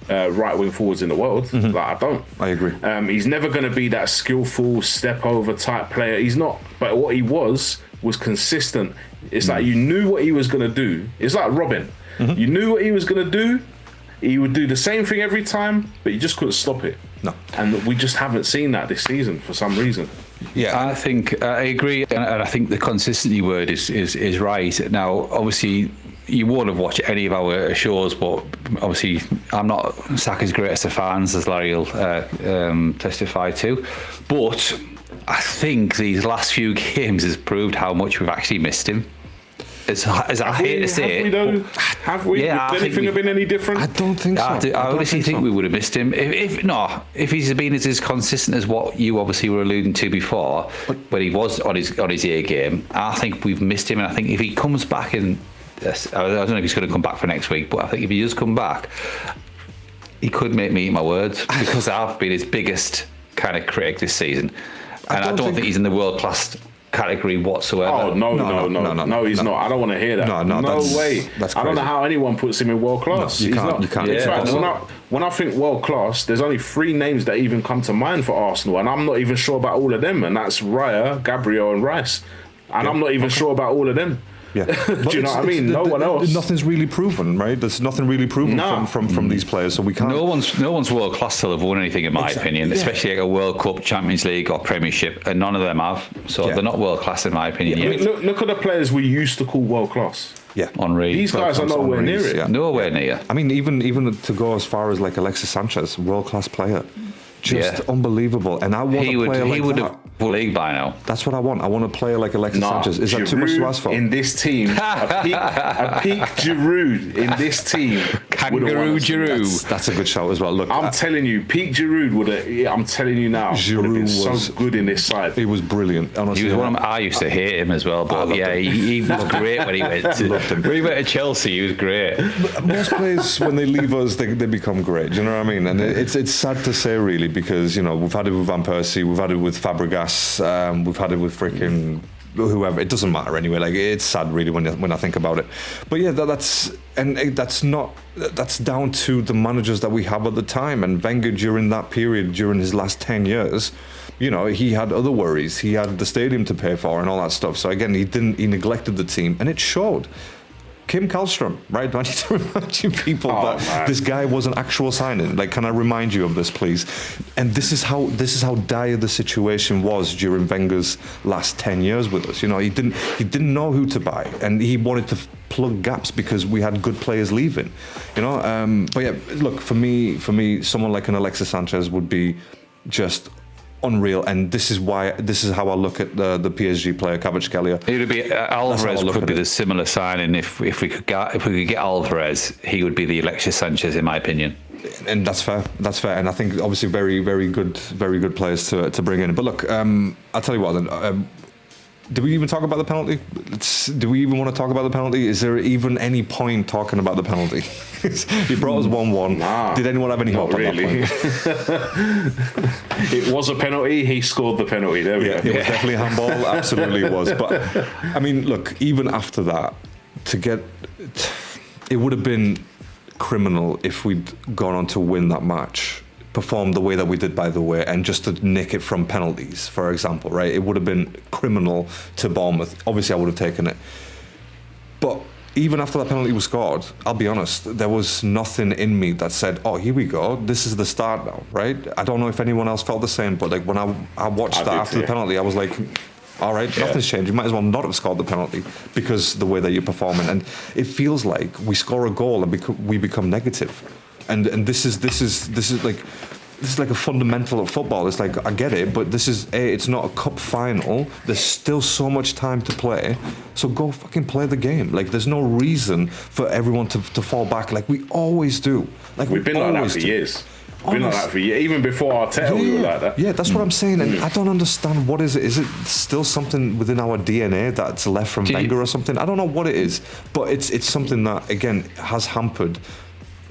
right wing forwards in the world. Like, I don't. I agree. He's never going to be that skillful step over type player. He's not. But what he was consistent. It's like you knew what he was going to do. It's like Robin. You knew what he was going to do. He would do the same thing every time, but you just couldn't stop it. No. And we just haven't seen that this season for some reason. Yeah, I think I agree, and I think the consistency word is right. Now, obviously, you won't have watched any of our shows, but obviously, I'm not Saka's greatest of fans, as Larry will testify to. But I think these last few games has proved how much we've actually missed him. As I hate to say it, have we? Yeah, would anything have been any different? I don't think so. I honestly think we would have missed him. If he's been as consistent as what you obviously were alluding to before, when he was on his A game, I think we've missed him. And I think if he comes back I don't know if he's going to come back for next week, but I think if he does come back, he could make me eat my words because I've been his biggest kind of critic this season, and I don't think he's in the world class category whatsoever. Oh no, he's not. I don't want to hear that. No way. That's I don't know crazy. how anyone puts him in world class. No, you He's can't. not. You can't. In Yeah, fact, when I think world class, there's only 3 names that even come to mind for Arsenal, and I'm not even sure about all of them. And that's Raya, Gabriel, and Rice. And I'm not even sure about all of them. Yeah. Do you know what I mean? No one else. Nothing's really proven, right? There's nothing really proven from these players, so we can't. No one's world class till they've won anything, in my opinion. yeah. Especially like a World Cup, Champions League, or Premiership, and none of them have. So they're not world class, in my opinion. I Yet. mean, look at the players we used to call world class. Yeah. Henri. These guys are nowhere near it. Yeah. Nowhere near. I mean, even to go as far as like Alexis Sanchez, world class player, just unbelievable. And I want a player like he would that. have won the league by now. That's what I want. I want a player like Alexis Sanchez. Is that too much to ask for? In this team, a peak Giroud in this team. Kangaroo Giroud. That's a good shout as well. Look, I'm telling you, peak Giroud would have. I'm telling you now, would have been Giroud was so good in this side. he was brilliant. Honestly, He was one of I used to hate him as well, but yeah, he was great when he went to when he went to Chelsea. He was great. Most players, when they leave us, they become great. Do you know what I mean? And it's sad to say, really, because we've had it with Van Persie, we've had it with Fabregas, we've had it with freaking whoever. It doesn't matter anyway. Like, it's sad, really, when I think about it. But yeah, that's down to the managers that we have at the time. And Wenger, during that period, during his last 10 years, he had other worries. He had the stadium to pay for and all that stuff. So again, he neglected the team, and it showed. Kim Kallstrom, right? I need to remind you people that this guy was an actual signing. Like, can I remind you of this, please? And this is how dire the situation was during Wenger's last 10 years with us. He didn't know who to buy, and he wanted to plug gaps because we had good players leaving. But yeah, look, for me, someone like an Alexis Sanchez would be just unreal, and this is how I look at the PSG player Kvaratskhelia. It would be Alvarez could be the similar signing if we could get Alvarez. He would be the Alexis Sanchez, in my opinion. And that's fair, and I think obviously very good players to bring in. But look, I'll tell you what then. Do we even talk about the penalty? Do we even want to talk about the penalty? Is there even any point talking about the penalty? He brought us 1-1. Nah, did anyone have any hope really. at that point? It was a penalty. He scored the penalty. There we go. It was definitely a handball. Absolutely it was. But I mean, look, even after that, it would have been criminal if we'd gone on to win that match, performed the way that we did, by the way, and just to nick it from penalties, for example, right? It would have been criminal to Bournemouth. Obviously, I would have taken it. But even after that penalty was scored, I'll be honest, there was nothing in me that said, oh, here we go, this is the start now, right? I don't know if anyone else felt the same, but like when I watched that after the penalty, I was like, all right, nothing's changed. You might as well not have scored the penalty because the way that you're performing. And it feels like we score a goal and we become negative. And this is like a fundamental of football. It's like, I get it, but it's not a cup final. There's still so much time to play. So go fucking play the game. Like, there's no reason for everyone to fall back like we always do. Like, We've been like that for years. Been like that for years. Even before Arteta, we were like that. Yeah, that's what I'm saying. And I don't understand, what is it? Is it still something within our DNA that's left from Wenger or something? I don't know what it is, but it's something that, again, has hampered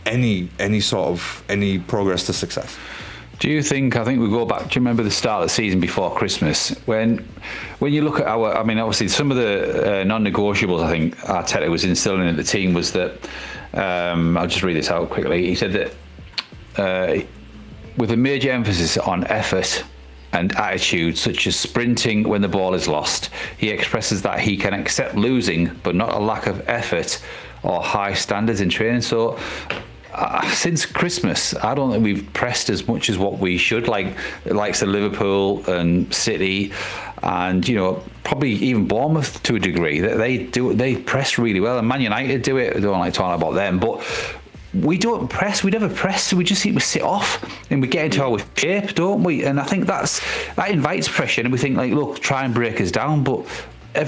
any progress to success. Do you think? I think we go back. Do you remember the start of the season before Christmas when you look at obviously some of the non-negotiables I think Arteta was instilling in the team was that I'll just read this out quickly. He said that with a major emphasis on effort and attitude, such as sprinting when the ball is lost, he expresses that he can accept losing, but not a lack of effort or high standards in training. So. Since Christmas, I don't think we've pressed as much as what we should, like the likes of Liverpool and City, and probably even Bournemouth to a degree. They press really well, and Man United do it. I don't like talking about them, but we don't press. We never press. We just seem to sit off, and we get into our shape, don't we? And I think that invites pressure, and we think like, look, try and break us down, but.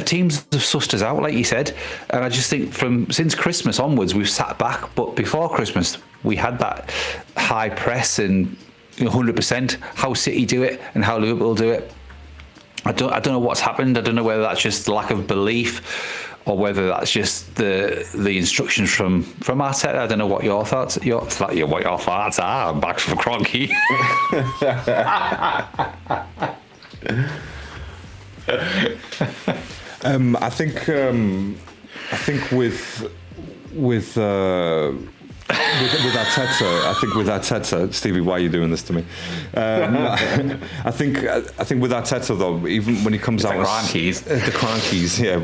Teams have sussed us out, like you said, and I just think since Christmas onwards we've sat back. But before Christmas we had that high press and 100%. How City do it and how Liverpool do it. I don't know what's happened. I don't know whether that's just lack of belief or whether that's just the instructions from Arteta. I don't know what your thoughts are. I'm back from Cronky. I think with Arteta, Stevie, why are you doing this to me? I think with Arteta though, even when he comes out the crankies, yeah.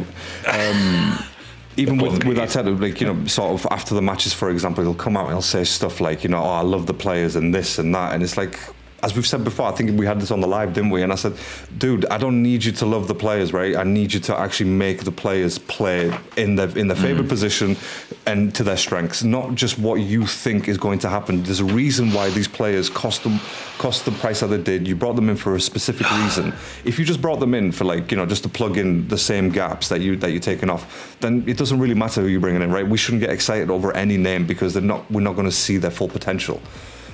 Even with Arteta, like, you know, sort of after the matches, for example, he'll come out and he'll say stuff like, you know, oh, I love the players and this and that, and it's like, as we've said before, I think we had this on the live, didn't we? And I said, dude, I don't need you to love the players, right? I need you to actually make the players play in their favourite position and to their strengths, not just what you think is going to happen. There's a reason why these players cost the price that they did. You brought them in for a specific reason. If you just brought them in for, like, you know, just to plug in the same gaps that you're taking off, then it doesn't really matter who you're bringing in, right? We shouldn't get excited over any name because we're not going to see their full potential.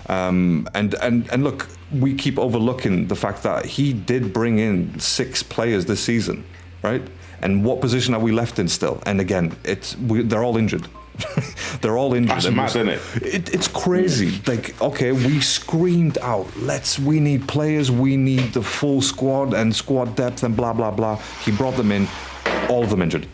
And look, we keep overlooking the fact that he did bring in 6 players this season, right? And what position are we left in still? And again, they're all injured. They're all injured. That's mad, isn't it? It's crazy. Like, okay, we screamed out, we need players, we need the full squad and squad depth and blah, blah, blah. He brought them in, all of them injured.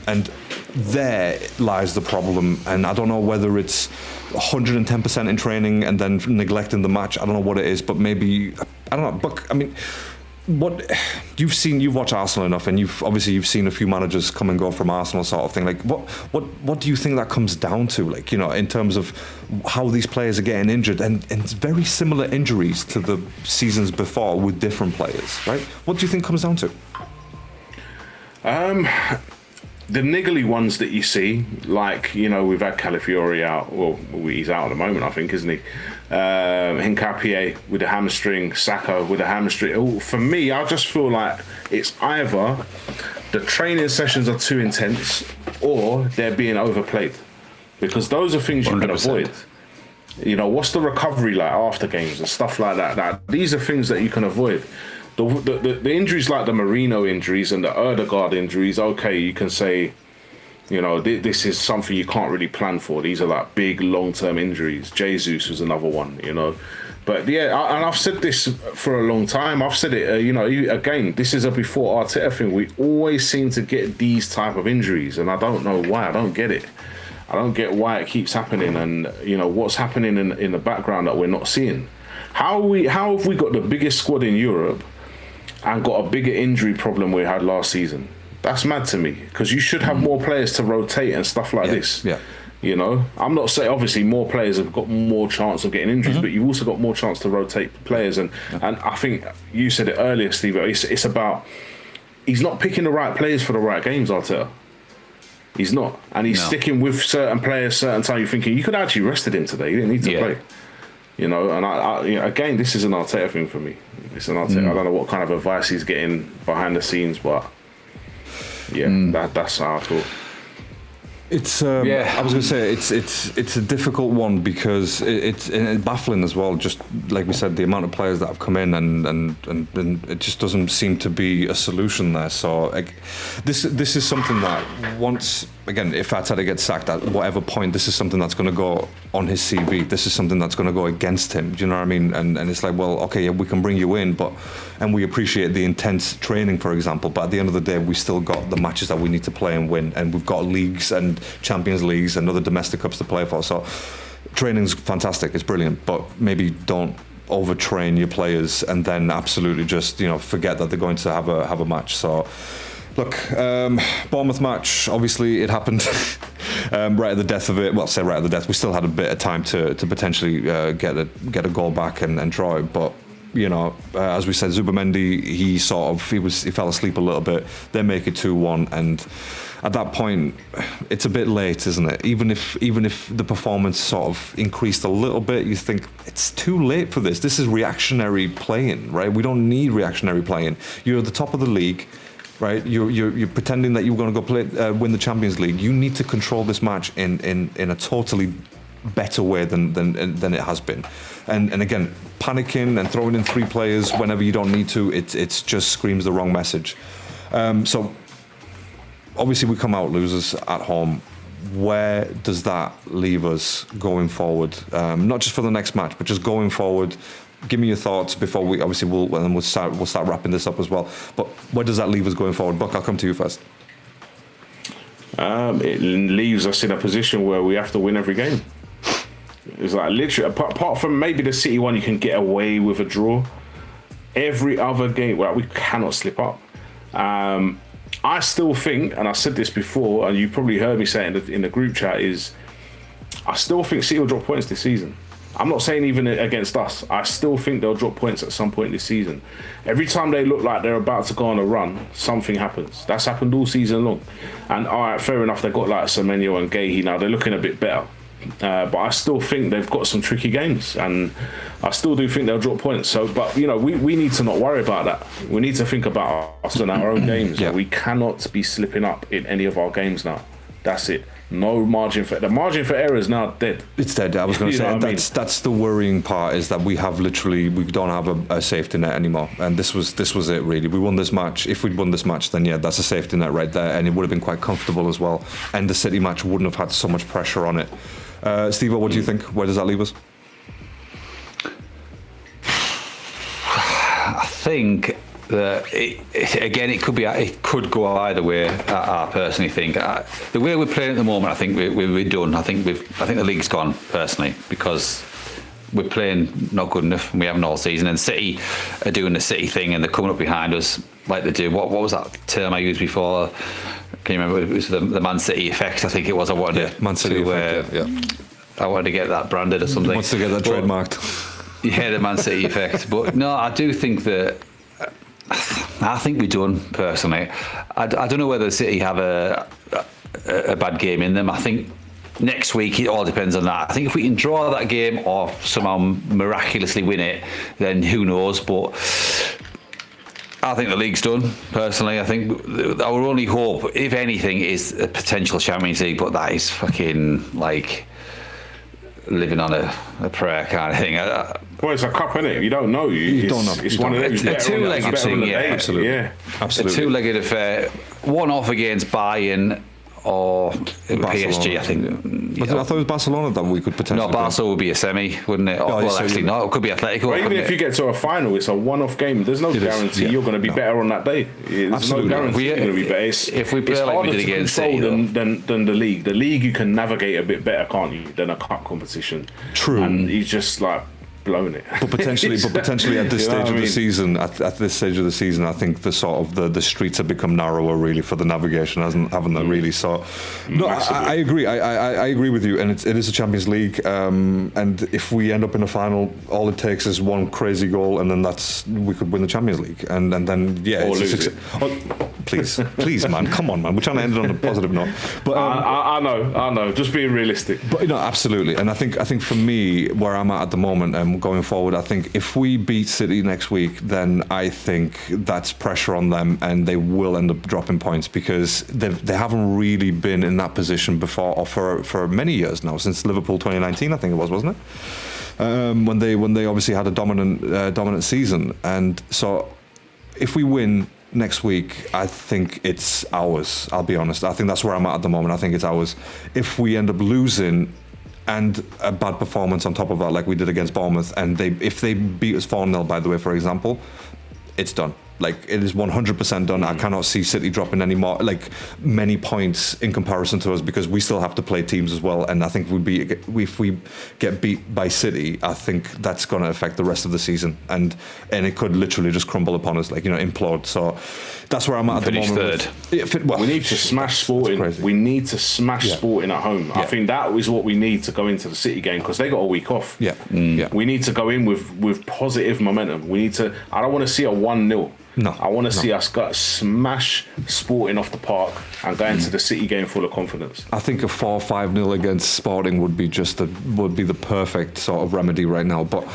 And there lies the problem. And I don't know whether it's 110% in training and then neglecting the match. I don't know what it is, but maybe, I don't know. But I mean, what you've watched Arsenal enough, and you've seen a few managers come and go from Arsenal, sort of thing. Like, what do you think that comes down to? Like, you know, in terms of how these players are getting injured, and it's very similar injuries to the seasons before with different players, right? What do you think comes down to? The niggly ones that you see, like, you know, we've had Calafiori out. Well, he's out at the moment, I think, isn't he? Hincapié with a hamstring, Saka with a hamstring. Oh, for me, I just feel like it's either the training sessions are too intense or they're being overplayed, because those are things you 100%. Can avoid. You know, what's the recovery like after games and stuff like that? These are things that you can avoid. The injuries like the Marino injuries and the Erdegaard injuries, okay, you can say, you know, this is something you can't really plan for. These are like big long-term injuries. Jesus was another one, you know. But yeah, and I've said this for a long time. I've said it, you know, again, this is a before Arteta thing. We always seem to get these type of injuries, and I don't know why. I don't get it. I don't get why it keeps happening, and, you know, what's happening in the background that we're not seeing. How have we got the biggest squad in Europe and got a bigger injury problem we had last season? That's mad to me, because you should have more players to rotate and stuff like this. Yeah. You know, I'm not saying, obviously more players have got more chance of getting injuries, but you've also got more chance to rotate players. And I think you said it earlier, Steve, it's about, he's not picking the right players for the right games, Arteta. He's not. And he's sticking with certain players, certain time. You're thinking, you could have actually rested him today. He didn't need to play. You know, and you know, again, this is an Arteta thing for me. It's an Arteta. I don't know what kind of advice he's getting behind the scenes, but yeah, that's how I thought. It's I was going to say it's a difficult one because it's baffling as well. Just like we said, the amount of players that have come in and it just doesn't seem to be a solution there. So this is something that once again, if Arteta gets sacked at whatever point, this is something that's going to go on his CV. This is something that's going to go against him. Do you know what I mean? And it's like, well, okay, yeah, we can bring you in, and we appreciate the intense training, for example. But at the end of the day, we still got the matches that we need to play and win, and we've got leagues and Champions Leagues and other domestic cups to play for. So training's fantastic, it's brilliant, but maybe don't overtrain your players and then absolutely just, you know, forget that they're going to have a match. So look, Bournemouth match, obviously it happened right at the death of it. Well, say right at the death. We still had a bit of time to potentially get a goal back and draw it, but you know, as we said, Zubimendi, he fell asleep a little bit. They make it 2-1, and at that point, it's a bit late, isn't it? Even if the performance sort of increased a little bit, you think it's too late for this. This is reactionary playing, right? We don't need reactionary playing. You're at the top of the league, right? You're pretending that you're going to go play win the Champions League. You need to control this match in a totally better way than it has been. And again, panicking and throwing in 3 players whenever you don't need to, it's just screams the wrong message. So obviously we come out losers at home. Where does that leave us going forward? Not just for the next match, but just going forward. Give me your thoughts before we obviously we'll start wrapping this up as well. But where does that leave us going forward? Buck, I'll come to you first. It leaves us in a position where we have to win every game. It's like literally, apart from maybe the City one, you can get away with a draw. Every other game, well, we cannot slip up. I still think, and I said this before, and you probably heard me say it in the group chat, is I still think City will drop points this season. I'm not saying even against us. I still think they'll drop points at some point this season. Every time they look like they're about to go on a run, something happens. That's happened all season long. And all right, fair enough, they've got like Semenyo and Gahey now. They're looking a bit better. But I still think they've got some tricky games, and I still do think they'll drop points. So, but you know, we need to not worry about that. We need to think about us and our own games. Yeah. We cannot be slipping up in any of our games now. That's it. No margin for the margin for error is now dead. It's dead. I was going to say that's the worrying part, is that we don't have a safety net anymore, and this was it really. We won this match. If we'd won this match, then yeah, that's a safety net right there, and it would have been quite comfortable as well. And the City match wouldn't have had so much pressure on it. Steve, what do you think? Where does that leave us? I think that it could go either way. I personally think the way we're playing at the moment, I think we're done. I think the league's gone personally, because we're playing not good enough, and we haven't all season. And City are doing the City thing, and they're coming up behind us like they do. What was that term I used before? Can you remember? It was the Man City effect, I think it was. I wanted Man City effect, yeah. I wanted to get that branded or something. Wants to get that trademarked. Yeah, the Man City effect. But no, I do think that. I think we're done, personally. I don't know whether City have a bad game in them. I think next week it all depends on that. I think if we can draw that game or somehow miraculously win it, then who knows. But I think the league's done, personally. I think our only hope, if anything, is a potential Champions League, but that is fucking like living on a prayer kind of thing. Well, it's a cup, isn't it? You don't know. You don't know. It's one of those. A two-legged thing, yeah. Absolutely. Yeah. Absolutely. A two-legged affair. One off against Bayern or PSG, I think. But I thought it was Barcelona that we could potentially. No, Barca would be a semi, wouldn't it? It could be Atletico. Well, even if you get to a final, it's a one-off game. There's no guarantee you're going to be better on that day. There's no guarantee you're going to be better. If we play like we did against City, than the league. The league you can navigate a bit better, can't you, than a cup competition? True. And he's just like blown it. But potentially at this stage of the season, at this stage of the season, I think the sort of the streets have become narrower really for the navigation, haven't they? Really. So, no, I agree. I agree with you, and it is a Champions League. And if we end up in a final, all it takes is one crazy goal, and then we could win the Champions League. And then yeah, or lose it. Please, man, come on, man. We're trying to end it on a positive note. But I know. Just being realistic. But absolutely. And I think for me, where I'm at the moment, going forward, I think if we beat City next week, then I think that's pressure on them, and they will end up dropping points, because they haven't really been in that position before, or for many years now, since Liverpool 2019, I think it was, wasn't it? When they obviously had a dominant season. And so if we win next week, I think it's ours. I'll be honest. I think that's where I'm at the moment. I think it's ours. If we end up losing, and a bad performance on top of that, like we did against Bournemouth, and if they beat us 4-0, by the way, for example, it's done. Like, it is 100% done. I cannot see City dropping any more, like, many points in comparison to us, because we still have to play teams as well. And I think if we get beat by City, I think that's going to affect the rest of the season, and it could literally just crumble upon us, like, implode. So that's where I'm at the moment. Third. We need to smash Sporting. We need to smash Sporting at home. I think that is what we need to go into the City game, because they got a week off. We need to go in with positive momentum. I don't want to see a 1-0. No, I want to see us smash Sporting off the park and go into the City game full of confidence. I think a 4-5-0 against Sporting would be the perfect sort of remedy right now. But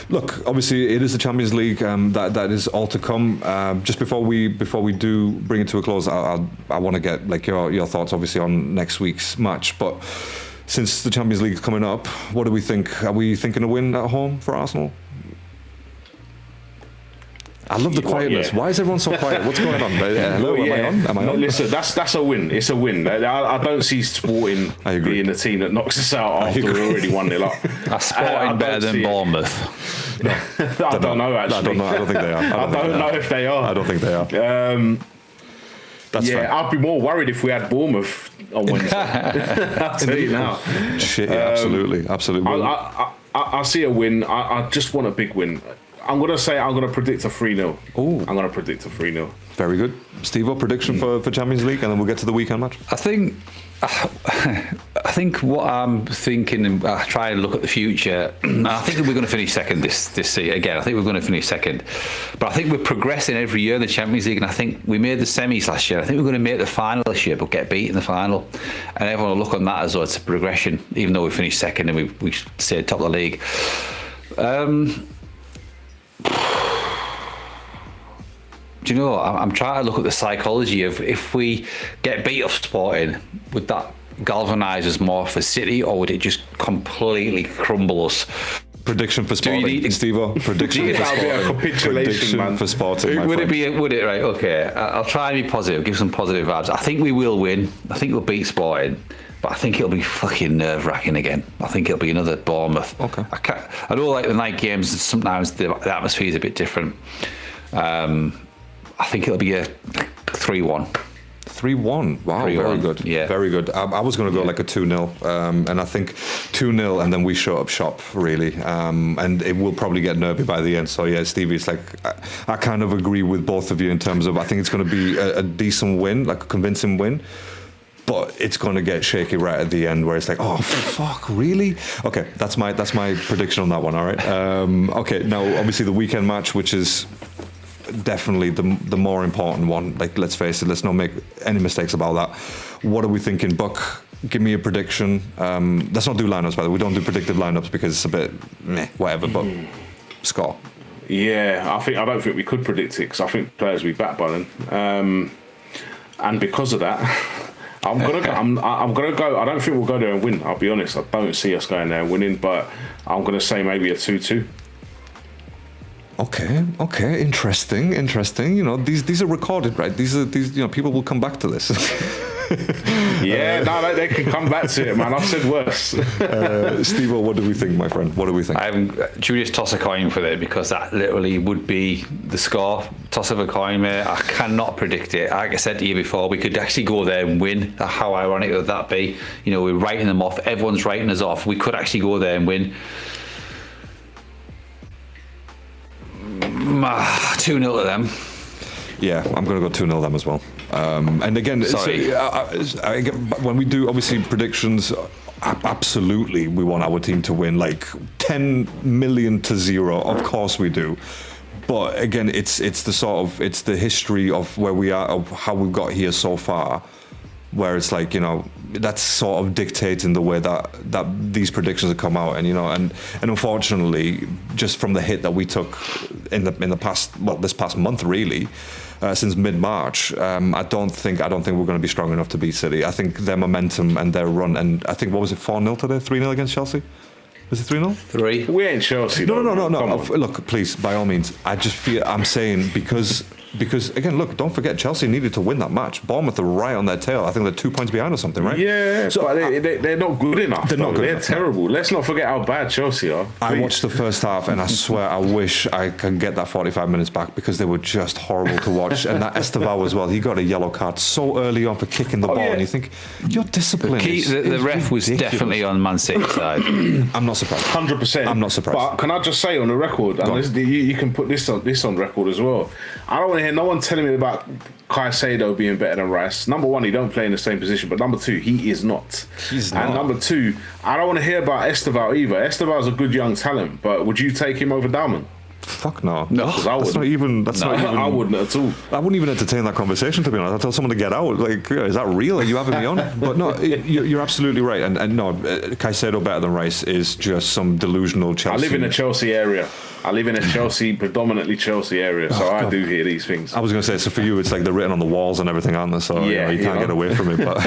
look, obviously it is the Champions League. That is all to come. Just before we do bring it to a close, I want to get like your thoughts, obviously, on next week's match. But since the Champions League is coming up, what do we think? Are we thinking a win at home for Arsenal? I love the quietness. Why is everyone so quiet? What's going on? Hello, am I on? Listen, that's a win. It's a win. I don't see Sporting being the team that knocks us out after we already 1-0 up. Are Sporting better than Bournemouth? No. I don't know, actually. I don't know. I don't think they are. I don't know if they are. I don't think they are. That's fair. I'd be more worried if we had Bournemouth on Wednesday. I'll tell you now. Shit, yeah, absolutely. I see a win. I just want a big win. I'm going to predict a 3-0. Oh. I'm going to predict a 3-0. Very good. Steve, prediction for Champions League, and then we'll get to the weekend match. I think what I'm thinking, and I try and look at the future. I think we're going to finish second this season. Again, I think we're going to finish second, but I think we're progressing every year in the Champions League. And I think we made the semis last year. I think we're going to make the final this year, but get beat in the final. And everyone will look on that as though it's a progression, even though we finished second and we stayed top of the league. Do you know, I'm trying to look at the psychology of if we get beat off Sporting, would that galvanise us more for City, or would it just completely crumble us? Prediction for Sporting, Steve-O. Prediction for Sporting. Prediction for Sporting. Would it? Right, okay. I'll try and be positive, give some positive vibes. I think we will win. I think we'll beat Sporting. But I think it'll be fucking nerve-wracking again. I think it'll be another Bournemouth. Okay. I know, like the night games, sometimes the atmosphere is a bit different. I think it'll be a 3-1. 3-1. Wow, 3-1. Very good. Yeah. Very good. I was going to go like a 2-0. And I think 2-0 and then we shut up shop, really. And it will probably get nervy by the end. So, yeah, Stevie, it's like I kind of agree with both of you in terms of I think it's going to be a decent win, like a convincing win. But it's going to get shaky right at the end where it's like, oh, fuck, really? Okay, that's my prediction on that one, all right? Okay, now, obviously, the weekend match, which is definitely the more important one. Like, let's face it, let's not make any mistakes about that. What are we thinking? Buck, give me a prediction. Let's not do lineups, by the way. We don't do predictive lineups because it's a bit meh, whatever, but score. Yeah, I don't think we could predict it because I think players will be back by then. And because of that, I'm gonna go. I don't think we'll go there and win. I'll be honest. I don't see us going there and winning, but I'm gonna say maybe a 2-2. Okay, interesting. You know, these are recorded, right? These people will come back to this. Yeah, no, they can come back to it, man. I've said worse. Steve, what do we think, my friend? What do we think? Julius, toss a coin for it because that literally would be the score. Toss of a coin, mate. I cannot predict it. Like I said to you before, we could actually go there and win. How ironic would that be? You know, we're writing them off. Everyone's writing us off. We could actually go there and win. 2-0 to them. Yeah, I'm going to go 2-0 them as well. And again, when we do obviously predictions, absolutely we want our team to win, like 10 million to 0. Of course we do. But again, it's the history of where we are, of how we've got here so far, where it's like, you know, that's sort of dictating the way that these predictions have come out, and you know, and unfortunately, just from the hit that we took in the past, this past month really, since mid-March, I don't think we're going to be strong enough to beat City. I think their momentum and their run, and I think, what was it, 4-0 today, 3-0 against Chelsea? Was it 3-0? 3. We ain't Chelsea. No. Look, please, by all means, I just feel I'm saying because again, look, don't forget Chelsea needed to win that match. Bournemouth are right on their tail. I think they're 2 points behind or something, right? Yeah, so they're not good enough. They're terrible. No. Let's not forget how bad Chelsea are. I watched the first half and I swear I wish I could get that 45 minutes back because they were just horrible to watch. And that Esteval as well, he got a yellow card so early on for kicking the ball, and you think, your discipline the ref was definitely on Man City's side. I'm not surprised. 100%. I'm not surprised. But can I just say on the record, and you can put this on record as well, I don't want to hear no one telling me about Caicedo being better than Rice. Number one, he don't play in the same position, but number two, he is not. He's not. And number two, I don't want to hear about Esteval either. Esteval's a good young talent, but would you take him over Dalman? Fuck no. No, that's not even. I wouldn't at all. I wouldn't even entertain that conversation, to be honest. I'd tell someone to get out. Like, is that real? Are you having me on? But no, you're absolutely right. And no, Caicedo better than Rice is just some delusional Chelsea. I live in the Chelsea area. I live in a predominantly Chelsea area, so I do hear these things. I was going to say, so for you, it's like they're written on the walls and everything, aren't they? So you can't get away from it. But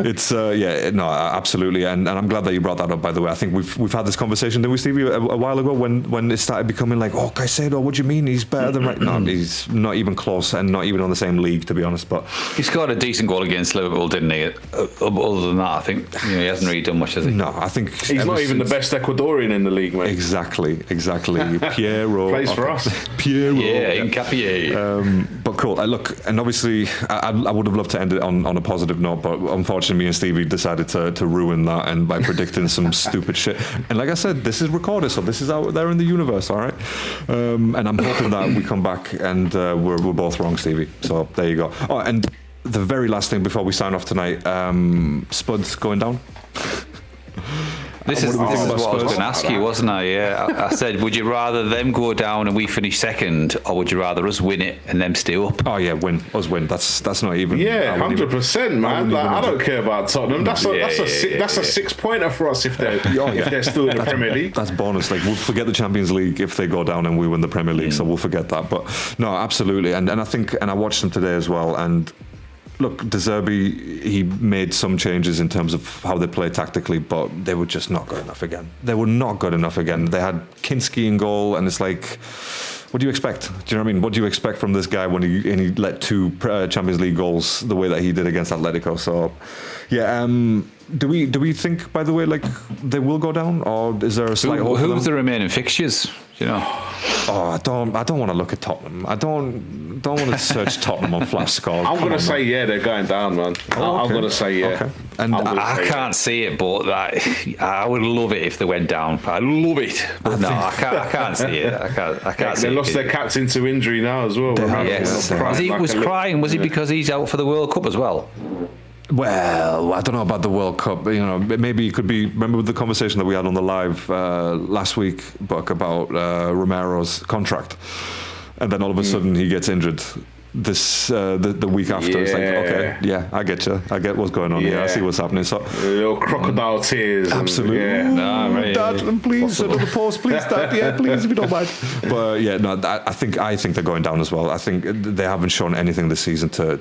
it's absolutely. And I'm glad that you brought that up. By the way, I think we've had this conversation, didn't we, Stevie, a while ago when it started becoming like, oh, Caicedo, what do you mean he's better than right? No, he's not even close, and not even on the same league, to be honest. But he scored a decent goal against Liverpool, didn't he? Other than that, I think he hasn't really done much, has he? No, I think he's not even the best Ecuadorian in the league, mate. Exactly. Piero plays for us. Piero, Hincapié. But cool. Look, and obviously, I would have loved to end it on a positive note, but unfortunately, me and Stevie decided to ruin that, and by predicting some stupid shit. And like I said, this is recorded, so this is out there in the universe, all right. And I'm hoping that we come back and we're both wrong, Stevie. So there you go. Oh, and the very last thing before we sign off tonight, Spuds going down. This is what I was going to ask you, wasn't I? Yeah, I said, would you rather them go down and we finish second, or would you rather us win it and them stay up? Oh yeah, us win. That's not even. Yeah, 100%, man. I don't care about Tottenham. That's a 6 pointer for us if they're still in the Premier League. That's bonus. Like, we'll forget the Champions League if they go down and we win the Premier League. So we'll forget that. But no, absolutely. And I think, and I watched them today as well, and. Look, De Zerbi, he made some changes in terms of how they play tactically, but they were just not good enough again. They had Kinski in goal, and it's like, what do you expect? Do you know what I mean? What do you expect from this guy when he let 2 Champions League goals the way that he did against Atletico? So, yeah. Do we think, by the way, like they will go down, or is there a slight hope? Who's the remaining fixtures? You know. Oh, I don't want to look at Tottenham. I don't want to search Tottenham on Flash Score. I'm going to say they're going down, man. I'm going to say Okay. And I can't see it, but I would love it if they went down. I love it, but I can't see it. I can't see it. They lost their captain to injury now as well. Yes. He was crying. Was it because he's out for the World Cup as well? Well, I don't know about the World Cup. You know, maybe it could be. Remember the conversation that we had on the live last week, Buck, about Romero's contract, and then all of a sudden he gets injured. The week after, it's like, okay, yeah, I get you. I get what's going on here. I see what's happening. So little crocodile tears. Absolutely. Dad, please, another pause, please, Dad. Yeah, please, if you don't mind. But yeah, no, I think they're going down as well. I think they haven't shown anything this season to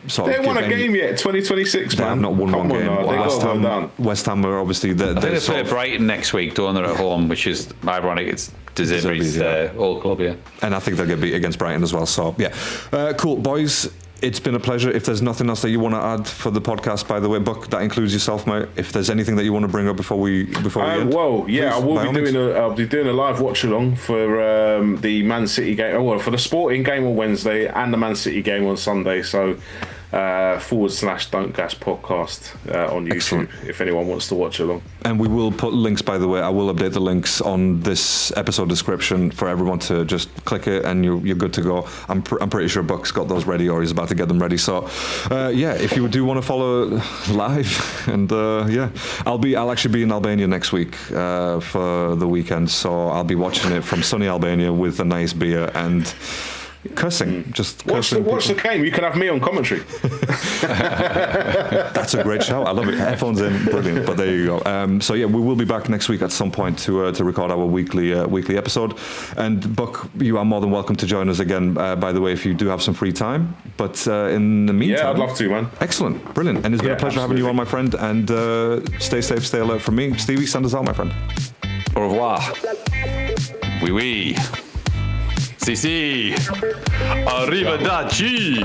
sort they of. They won a game yet. 2026. They have not won one game. West Ham are obviously. They play Brighton next week, don't they, at home, which is ironic. It's De Zerbi's old club, yeah. And I think they'll get beat against Brighton as well. So yeah, cool, boys. It's been a pleasure. If there's nothing else that you want to add for the podcast, by the way, Buck, that includes yourself, mate. If there's anything that you want to bring up before we end, well, yeah, please, I'll be doing a live watch along for the Man City game. For the Sporting game on Wednesday and the Man City game on Sunday. So. /Don't Gas podcast on YouTube. Excellent. If anyone wants to watch along. And we will put links, by the way. I will update the links on this episode description for everyone to just click it and you're good to go. I'm pretty sure Buck's got those ready or he's about to get them ready. So if you do want to follow live and I'll actually be in Albania next week for the weekend. So I'll be watching it from sunny Albania with a nice beer and cursing, just cursing. Watch the game. You can have me on commentary. That's a great show. I love it. Headphones in, brilliant. But there you go. So yeah, we will be back next week at some point to record our weekly episode. And Buck, you are more than welcome to join us again. By the way, if you do have some free time. But in the meantime, I'd love to, man. Excellent, brilliant. And it's been a pleasure having you on, my friend. And stay safe, stay alert. From me, Stevie, send us out, my friend. Au revoir. Oui, oui. Si, si. Arrivederci.